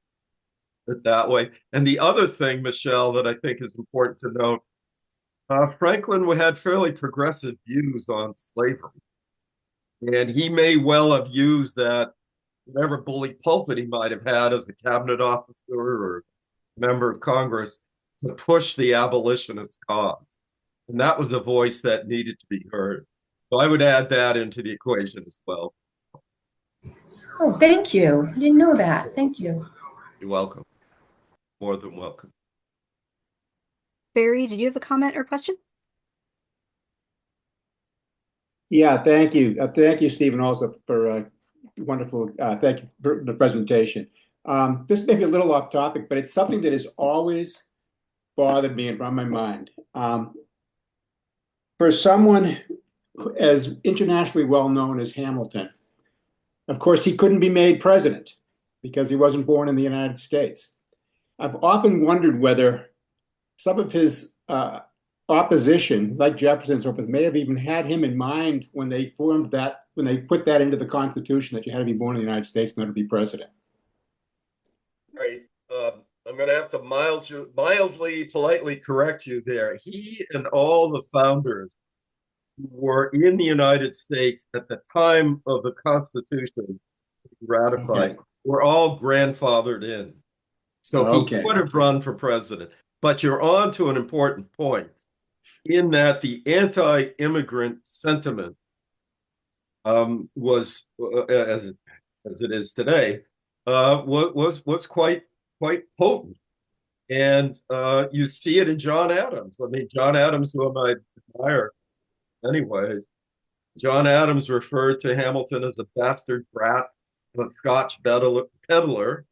put it that way. And the other thing, Michelle, that I think is important to note, Franklin had fairly progressive views on slavery. And he may well have used that, whatever bully pulpit he might have had as a cabinet officer or member of Congress, to push the abolitionist cause. And that was a voice that needed to be heard. So I would add that into the equation as well. Oh, thank you. I didn't know that. Thank you. You're welcome. More than welcome. Barry, did you have a comment or question? Yeah, thank you. Thank you, Stephen, also for wonderful. Thank you for the presentation. This may be a little off topic, but it's something that has always bothered me and on my mind. For someone as internationally well known as Hamilton, of course, he couldn't be made president because he wasn't born in the United States. I've often wondered whether some of his opposition, like Jefferson's opposition, may have even had him in mind when they formed that, when they put that into the Constitution, that you had to be born in the United States in order to be president. Right. I'm going to have to mildly, politely correct you there. He and all the founders who were in the United States at the time of the Constitution ratified were all grandfathered in. So he could have run for president. But you're on to an important point in that the anti-immigrant sentiment was, as it is today, was quite potent. And you see it in John Adams. I mean, John Adams, whom I admire anyways, John Adams referred to Hamilton as a bastard brat of a Scotch peddler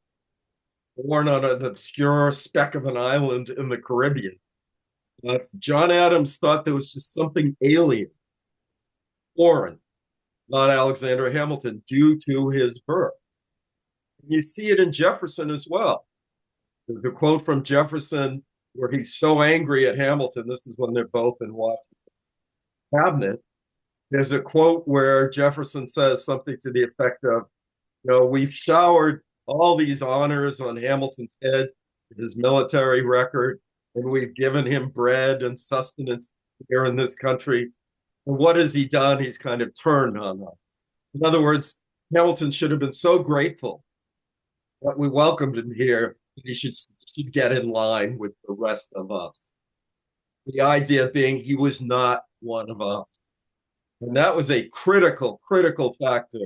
born on an obscure speck of an island in the Caribbean. John Adams thought there was just something alien, foreign, about Alexander Hamilton due to his birth. You see it in Jefferson as well. There's a quote from Jefferson where he's so angry at Hamilton. This is when they're both in Washington cabinet. There's a quote where Jefferson says something to the effect of, we've showered all these honors on Hamilton's head, his military record, and we've given him bread and sustenance here in this country. And what has he done? He's kind of turned on us. In other words, Hamilton should have been so grateful that we welcomed him here, that he should get in line with the rest of us. The idea being he was not one of us. And that was a critical factor.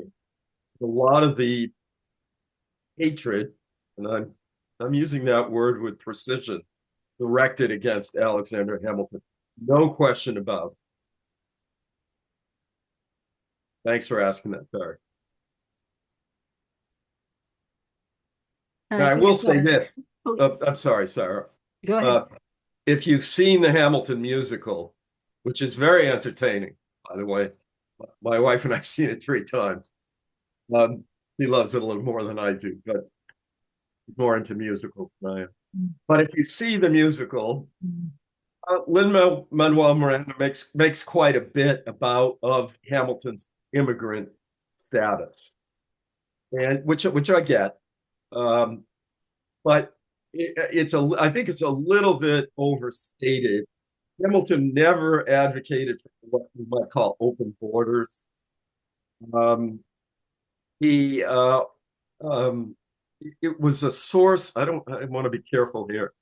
A lot of the hatred, and I'm using that word with precision, directed against Alexander Hamilton. No question about it. Thanks for asking that, Barry. I will say this. I'm sorry, Sarah. Go ahead. If you've seen the Hamilton musical, which is very entertaining, by the way, my wife and I've seen it 3 times. She loves it a little more than I do, but more into musicals than I am. But if you see the musical, Lin-Manuel Miranda makes quite a bit of Hamilton's immigrant status, and which I get, but I think it's a little bit overstated. Hamilton never advocated for what we might call open borders. It was a source. I want to be careful here.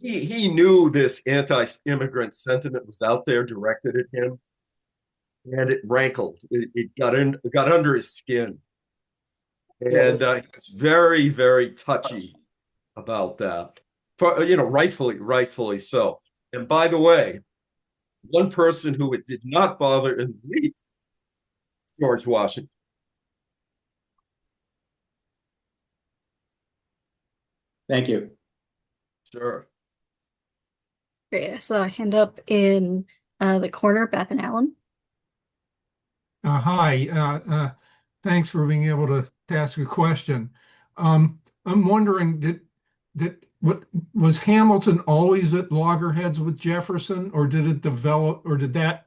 He knew this anti-immigrant sentiment was out there directed at him, and it rankled. It got under his skin, and he was very, very touchy about that. Rightfully so. And by the way, one person who it did not bother in the least, George Washington. Thank you. Sure. Great. I saw a hand up in the corner, Beth and Alan. Hi. Thanks for being able to ask a question. I'm wondering, what was Hamilton always at loggerheads with Jefferson, or did it develop, or did that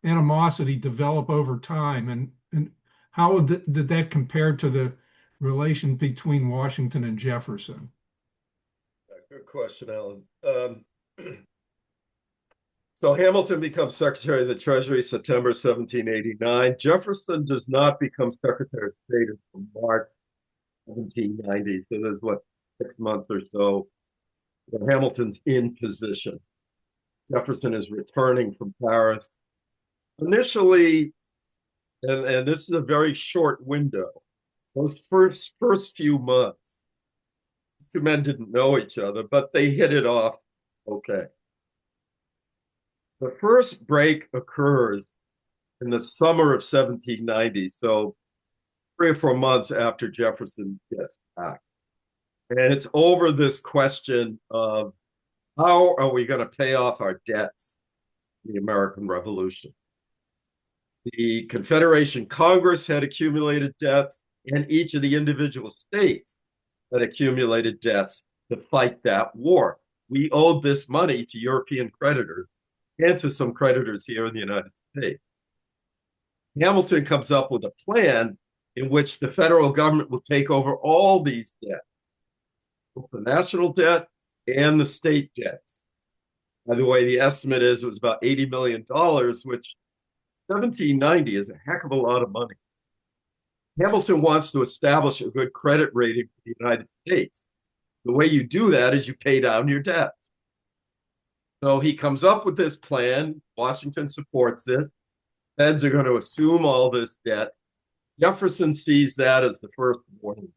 animosity develop over time, and how did that compare to the relation between Washington and Jefferson? Good question, Alan. So Hamilton becomes Secretary of the Treasury September 1789. Jefferson does not become Secretary of State until March 1790. So there's 6 months or so when Hamilton's in position. Jefferson is returning from Paris. Initially, and this is a very short window, those first few months, these 2 men didn't know each other, but they hit it off okay. The first break occurs in the summer of 1790, so 3 or 4 months after Jefferson gets back. And it's over this question of how are we going to pay off our debts in the American Revolution? The Confederation Congress had accumulated debts, and each of the individual states had accumulated debts to fight that war. We owed this money to European creditors and to some creditors here in the United States. Hamilton comes up with a plan in which the federal government will take over all these debts, both the national debt and the state debts. By the way, the estimate is it was about $80 million, which 1790 is a heck of a lot of money. Hamilton wants to establish a good credit rating for the United States. The way you do that is you pay down your debts. So he comes up with this plan. Washington supports it. Feds are going to assume all this debt. Jefferson sees that as the first warning.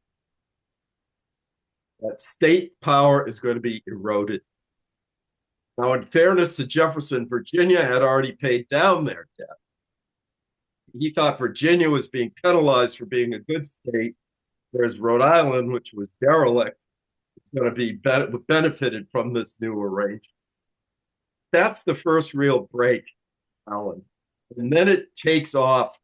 That state power is going to be eroded. Now, in fairness to Jefferson, Virginia had already paid down their debt. He thought Virginia was being penalized for being a good state, whereas Rhode Island, which was derelict, is going to be benefited from this new arrangement. That's the first real break, Alan. And then it takes off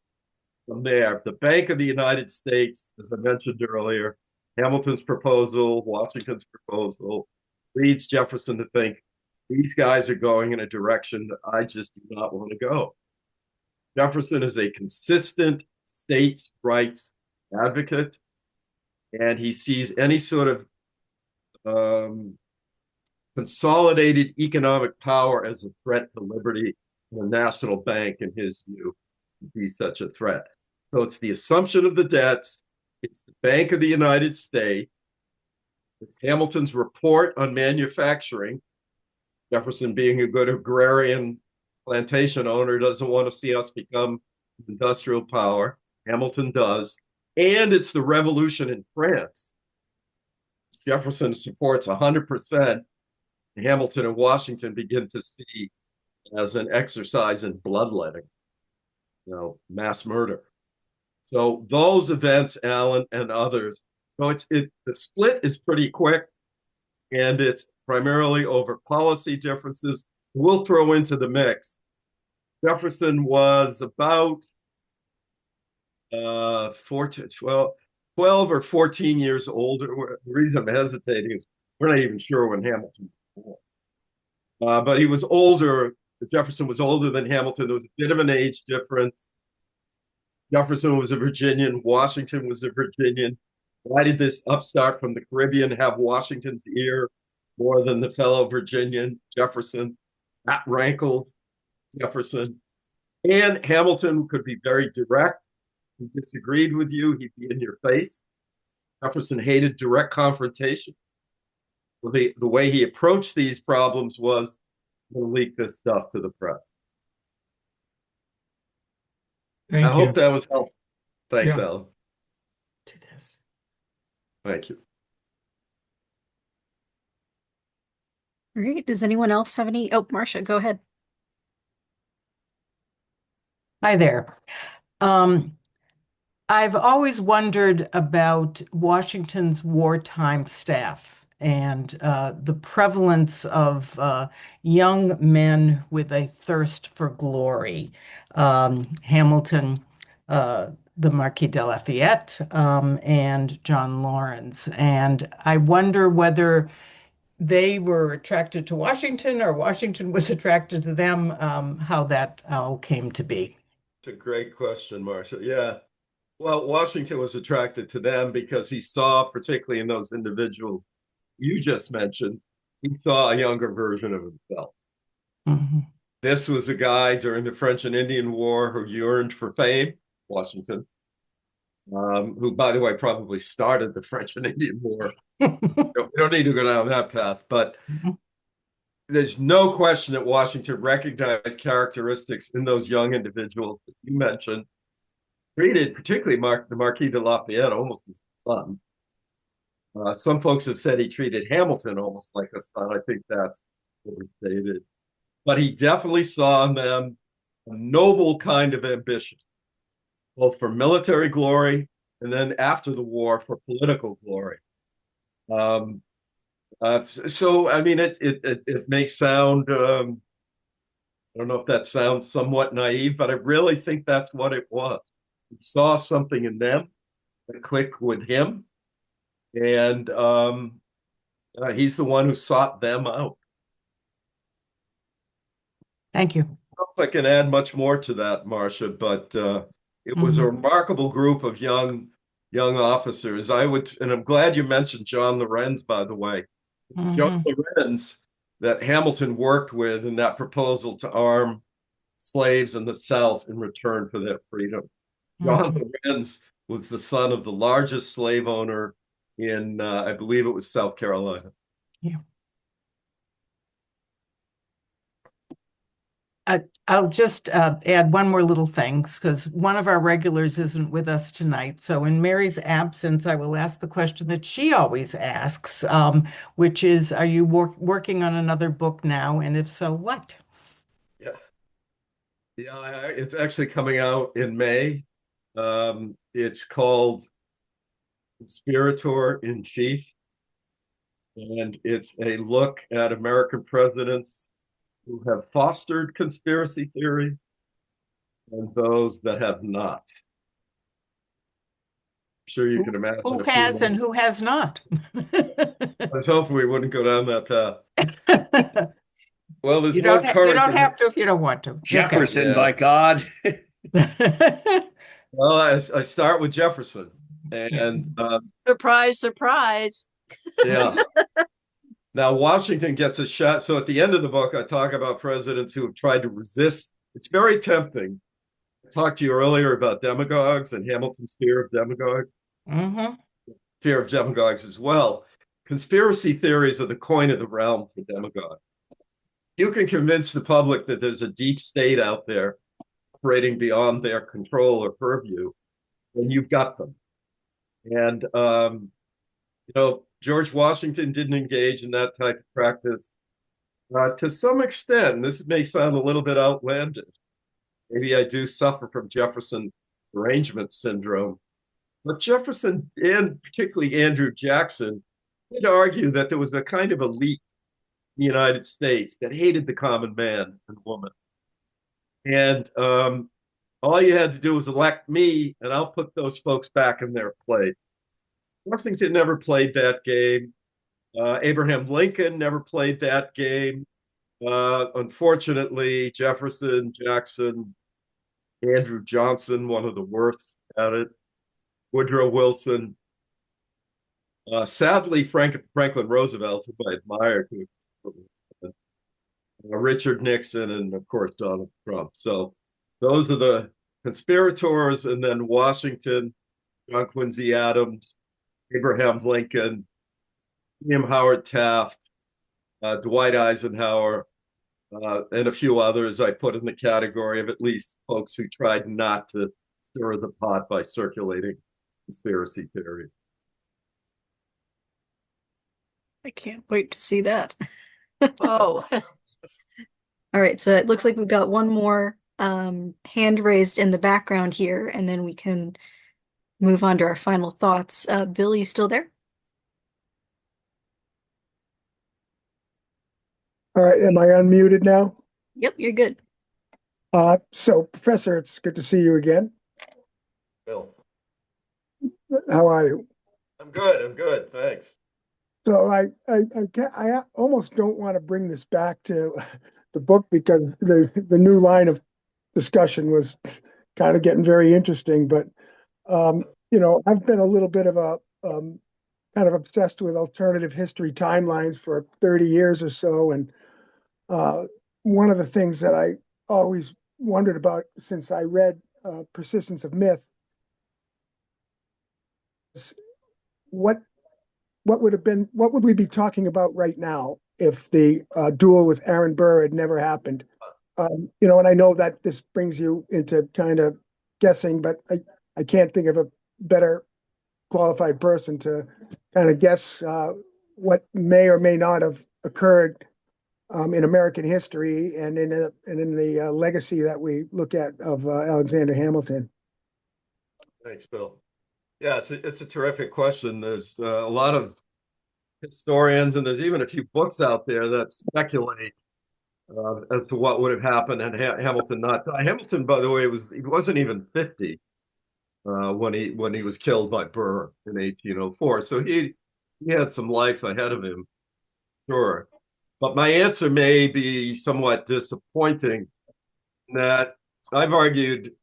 from there. The Bank of the United States, as I mentioned earlier, Hamilton's proposal, Washington's proposal, leads Jefferson to think these guys are going in a direction that I just do not want to go. Jefferson is a consistent states' rights advocate, and he sees any sort of consolidated economic power as a threat to liberty, and the national bank, in his view, would be such a threat. So it's the assumption of the debts, it's the Bank of the United States, it's Hamilton's report on manufacturing. Jefferson, being a good agrarian plantation owner, doesn't want to see us become industrial power. Hamilton does. And it's the revolution in France. Jefferson supports 100%. Hamilton and Washington begin to see as an exercise in bloodletting, mass murder. So those events, Alan, and others. So the split is pretty quick, and it's primarily over policy differences. We'll throw into the mix. Jefferson was about 12 or 14 years older. The reason I'm hesitating is we're not even sure when Hamilton was born. But he was older. Jefferson was older than Hamilton. There was a bit of an age difference. Jefferson was a Virginian. Washington was a Virginian. Why did this upstart from the Caribbean have Washington's ear more than the fellow Virginian, Jefferson? That rankled Jefferson. And Hamilton could be very direct. He disagreed with you, he'd be in your face. Jefferson hated direct confrontation. So the way he approached these problems was to leak this stuff to the press. Thank I you. hope that was helpful. Thanks, Yeah. Alan. To this. Thank you. All right. Does anyone else have any? Oh, Marcia, go ahead. Hi there. I've always wondered about Washington's wartime staff and the prevalence of young men with a thirst for glory. Hamilton, the Marquis de Lafayette, and John Lawrence. And I wonder whether they were attracted to Washington or Washington was attracted to them, how that all came to be. It's a great question, Marcia. Yeah. Well, Washington was attracted to them because he saw, particularly in those individuals you just mentioned, he saw a younger version of himself. Mm-hmm. This was a guy during the French and Indian War who yearned for fame, Washington, who, by the way, probably started the French and Indian War. We don't need to go down that path, but there's no question that Washington recognized characteristics in those young individuals that you mentioned, treated particularly the Marquis de Lafayette almost as a son. Some folks have said he treated Hamilton almost like a son. I think that's overstated. but he definitely saw in them a noble kind of ambition, both for military glory and then after the war for political glory. So, I mean, it may sound, I don't know if that sounds somewhat naive, but I really think that's what it was. He saw something in them that clicked with him, and he's the one who sought them out. Thank you. I don't know if I can add much more to that, Marcia, but it was a remarkable group of young officers. And I'm glad you mentioned John Lorenz, by the way. John Lorenz that Hamilton worked with in that proposal to arm slaves in the South in return for their freedom. John Lorenz was the son of the largest slave owner in, I believe it was South Carolina. Yeah. I'll just add one more little thing, because one of our regulars isn't with us tonight. So in Mary's absence, I will ask the question that she always asks, which is, are you working on another book now? And if so, what? Yeah, it's actually coming out in May. It's called Conspirator in Chief, and it's a look at American presidents who have fostered conspiracy theories and those that have not. I'm sure you can imagine. Who has and who has not? I was hoping we wouldn't go down that path. Well, there's you more don't, courage. you don't have to if you don't want to. Jefferson, by God. Well, I start with Jefferson, and Surprise, surprise. yeah. Now, Washington gets a shot. So at the end of the book, I talk about presidents who have tried to resist. It's very tempting. I talked to you earlier about demagogues and Hamilton's fear of demagogues. Fear of demagogues as well. Conspiracy theories are the coin of the realm for demagogues. You can convince the public that there's a deep state out there operating beyond their control or purview, and you've got them. And, George Washington didn't engage in that type of practice. To some extent, this may sound a little bit outlandish. Maybe I do suffer from Jefferson derangement syndrome. But Jefferson, and particularly Andrew Jackson, did argue that there was a kind of elite in the United States that hated the common man and woman. And all you had to do was elect me, and I'll put those folks back in their place. Washington never played that game. Abraham Lincoln never played that game. Unfortunately, Jefferson, Jackson, Andrew Johnson, one of the worst at it, Woodrow Wilson. Sadly, Franklin Roosevelt, who I admire, Richard Nixon, and of course, Donald Trump. So those are the conspirators, and then Washington, John Quincy Adams, Abraham Lincoln, William Howard Taft, Dwight Eisenhower, and a few others I put in the category of at least folks who tried not to stir the pot by circulating conspiracy theories. I can't wait to see that. Oh, All right, so it looks like we've got one more hand raised in the background here, and then we can move on to our final thoughts. Bill, you still there? All right, am I unmuted now? Yep, you're good. So, Professor, it's good to see you again. Bill. How are you? I'm good, thanks. So I almost don't want to bring this back to the book, because the new line of discussion was kind of getting very interesting. But I've been a little bit of a kind of obsessed with alternative history timelines for 30 years or so, and one of the things that I always wondered about since I read Persistence of Myth is what would we be talking about right now if the duel with Aaron Burr had never happened? And I know that this brings you into kind of guessing, but I can't think of a better qualified person to kind of guess what may or may not have occurred in American history and in the legacy that we look at of Alexander Hamilton. Thanks, Bill. Yeah, it's a terrific question. There's a lot of historians, and there's even a few books out there that speculate as to what would have happened had Hamilton not died. Hamilton, by the way, he wasn't even 50 when he was killed by Burr in 1804. So he had some life ahead of him, sure. But my answer may be somewhat disappointing. That I've argued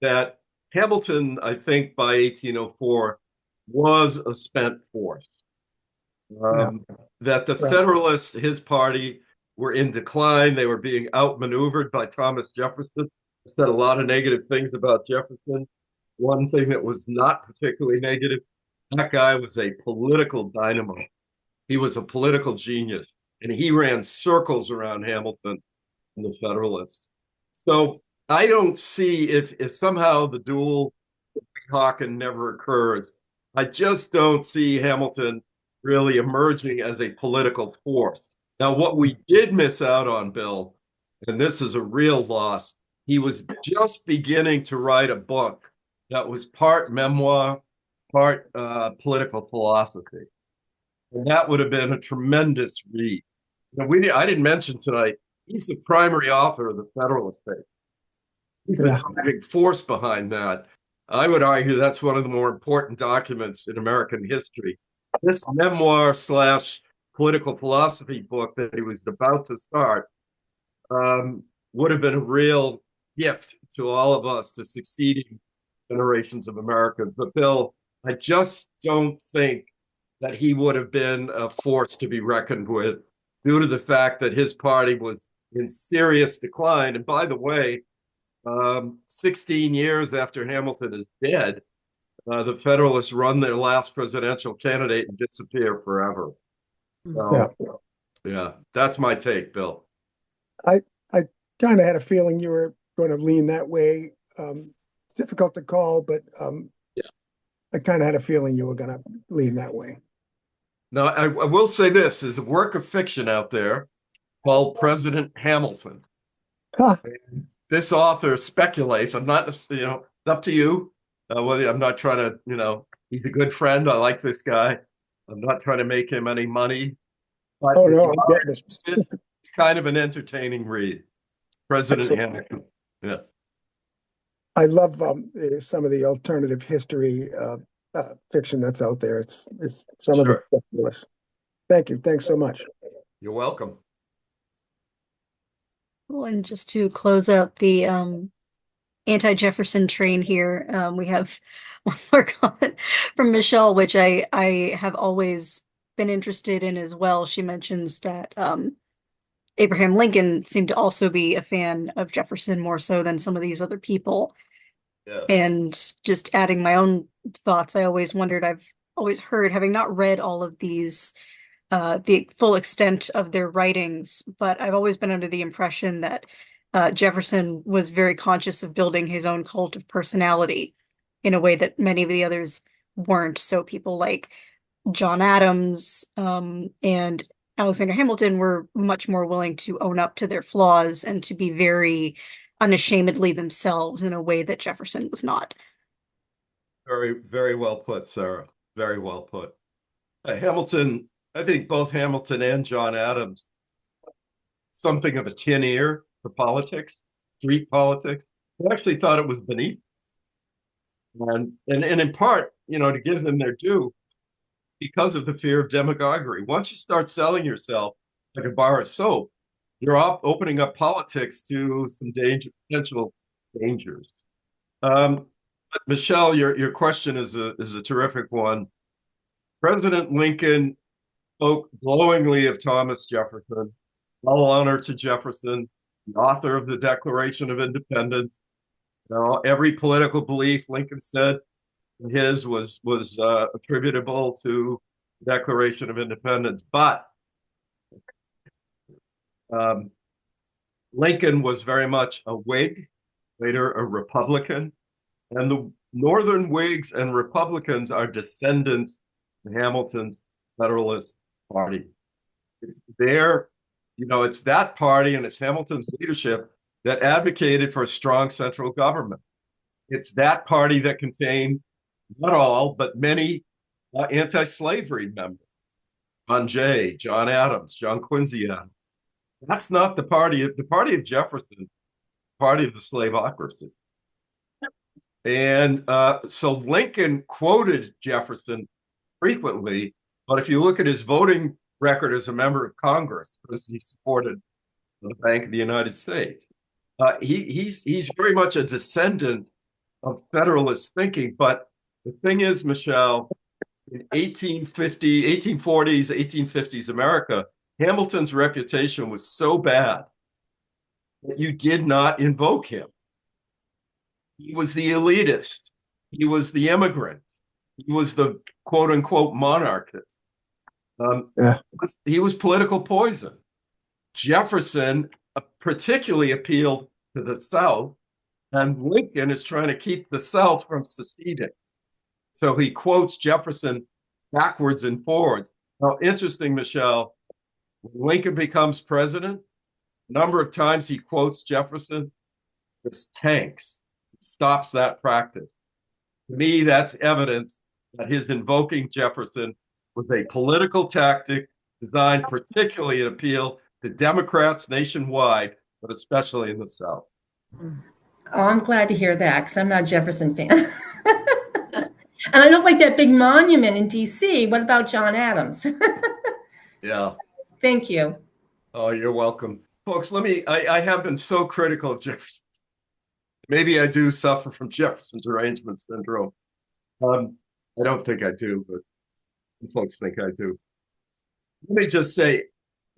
that Hamilton, I think, by 1804, was a spent force. That the Federalists, his party, were in decline. They were being outmaneuvered by Thomas Jefferson. I said a lot of negative things about Jefferson. One thing that was not particularly negative, that guy was a political dynamo. He was a political genius, and he ran circles around Hamilton and the Federalists. So I don't see if somehow the duel with Weehawken never occurs. I just don't see Hamilton really emerging as a political force. Now, what we did miss out on, Bill, and this is a real loss, he was just beginning to write a book that was part memoir, part political philosophy. And that would have been a tremendous read. I didn't mention tonight, he's the primary author of the Federalist Papers. He's the driving force behind that. I would argue that's one of the more important documents in American history. This memoir / political philosophy book that he was about to start would have been a real gift to all of us, to succeeding generations of Americans. But Bill, I just don't think that he would have been a force to be reckoned with due to the fact that his party was in serious decline. And by the way, 16 years after Hamilton is dead, the Federalists run their last presidential candidate and disappear forever. So, yeah, that's my take, Bill. I kind of had a feeling you were going to lean that way. It's difficult to call, but I kind of had a feeling you were going to lean that way. Now, I will say this, there's a work of fiction out there called President Hamilton. Huh. This author speculates, I'm not, it's up to you. Whether I'm not trying to, he's a good friend. I like this guy. I'm not trying to make him any money. But it's kind of an entertaining read. President Hamilton. Yeah. I love some of the alternative history fiction that's out there. It's some of it fabulous. Thank you. Thanks so much. You're welcome. Well, and just to close out the anti-Jefferson train here, we have one more comment from Michelle, which I have always been interested in as well. She mentions that Abraham Lincoln seemed to also be a fan of Jefferson more so than some of these other people. Yeah. And just adding my own thoughts, I always wondered, I've always heard, having not read all of these, the full extent of their writings, but I've always been under the impression that Jefferson was very conscious of building his own cult of personality in a way that many of the others weren't. So people like John Adams and Alexander Hamilton were much more willing to own up to their flaws and to be very unashamedly themselves in a way that Jefferson was not. Very, very well put, Sarah. Very well put. Hamilton, I think both Hamilton and John Adams, something of a tin ear for politics, street politics. I actually thought it was beneath. And in part, to give them their due, because of the fear of demagoguery. Once you start selling yourself like a bar of soap, you're opening up politics to some potential dangers. But Michelle, your question is a terrific one. President Lincoln spoke glowingly of Thomas Jefferson. All honor to Jefferson, the author of the Declaration of Independence. Every political belief, Lincoln said, his was attributable to the Declaration of Independence. But Lincoln was very much a Whig, later a Republican, and the Northern Whigs and Republicans are descendants of Hamilton's Federalist Party. It's their You know, it's that party and it's Hamilton's leadership that advocated for a strong central government. It's that party that contained not all, but many anti-slavery members. John Jay, John Adams, John Quincy Adams. That's not the party of Jefferson, party of the slaveocracy. And so Lincoln quoted Jefferson frequently, but if you look at his voting record as a member of Congress, because he supported the Bank of the United States, he's very much a descendant of Federalist thinking. But the thing is, Michelle, in 1840s, 1850s America, Hamilton's reputation was so bad that you did not invoke him. He was the elitist. He was the immigrant. He was the quote unquote monarchist. He was political poison. Jefferson particularly appealed to the South, and Lincoln is trying to keep the South from seceding. So he quotes Jefferson backwards and forwards. Now, interesting, Michelle, when Lincoln becomes president, a number of times he quotes Jefferson, this tanks. It stops that practice. To me, that's evidence that his invoking Jefferson was a political tactic designed particularly to appeal to Democrats nationwide, but especially in the South. Oh, I'm glad to hear that because I'm not a Jefferson fan. And I don't like that big monument in D.C. What about John Adams? Yeah. Thank you. Oh, you're welcome. Folks, I have been so critical of Jefferson. Maybe I do suffer from Jefferson derangement syndrome. I don't think I do, but folks think I do. Let me just say,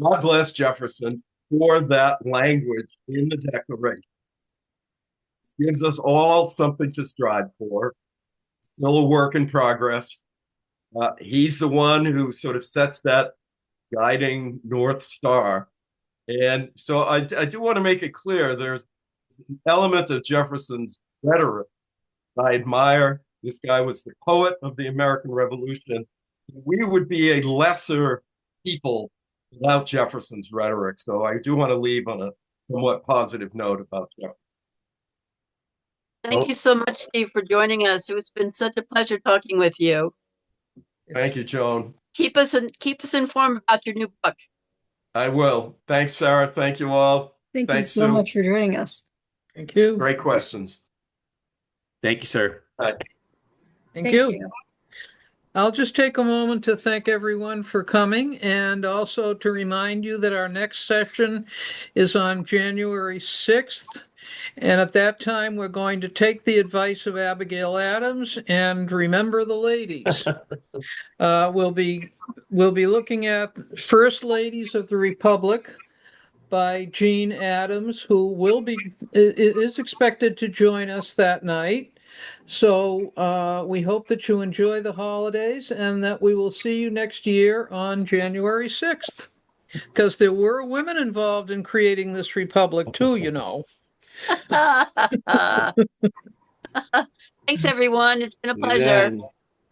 God bless Jefferson for that language in the Declaration. It gives us all something to strive for. Still a work in progress. He's the one who sort of sets that guiding North Star. And so I do want to make it clear there's an element of Jefferson's rhetoric I admire. This guy was the poet of the American Revolution. We would be a lesser people without Jefferson's rhetoric. So I do want to leave on a somewhat positive note about Jefferson. Thank you so much, Steve, for joining us. It's been such a pleasure talking with you. Thank you, Joan. Keep us informed about your new book. I will. Thanks, Sarah. Thank you all. Thank Thanks, you so Sue. much for joining us. Thank you. Great questions. Thank you, sir. Thank you. I'll just take a moment to thank everyone for coming and also to remind you that our next session is on January 6th. And at that time, we're going to take the advice of Abigail Adams and remember the ladies. We'll be looking at First Ladies of the Republic by Jean Adams, who is expected to join us that night. So we hope that you enjoy the holidays and that we will see you next year on January 6th. Because there were women involved in creating this republic too, you know. Thanks, everyone. It's been a pleasure. Then,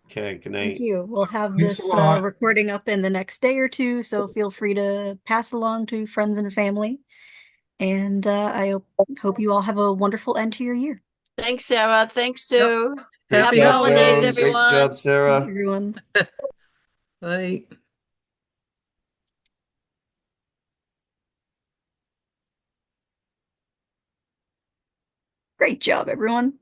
okay, good Thank night. you. We'll have Thanks this a lot. recording up in the next day or two, so feel free to pass it along to friends and family. And I hope you all have a wonderful end to your year. Thanks, Sarah. Thanks, Sue. Happy Happy holidays, holidays. Great everyone. job, Sarah. Everyone. Bye. Great job, everyone.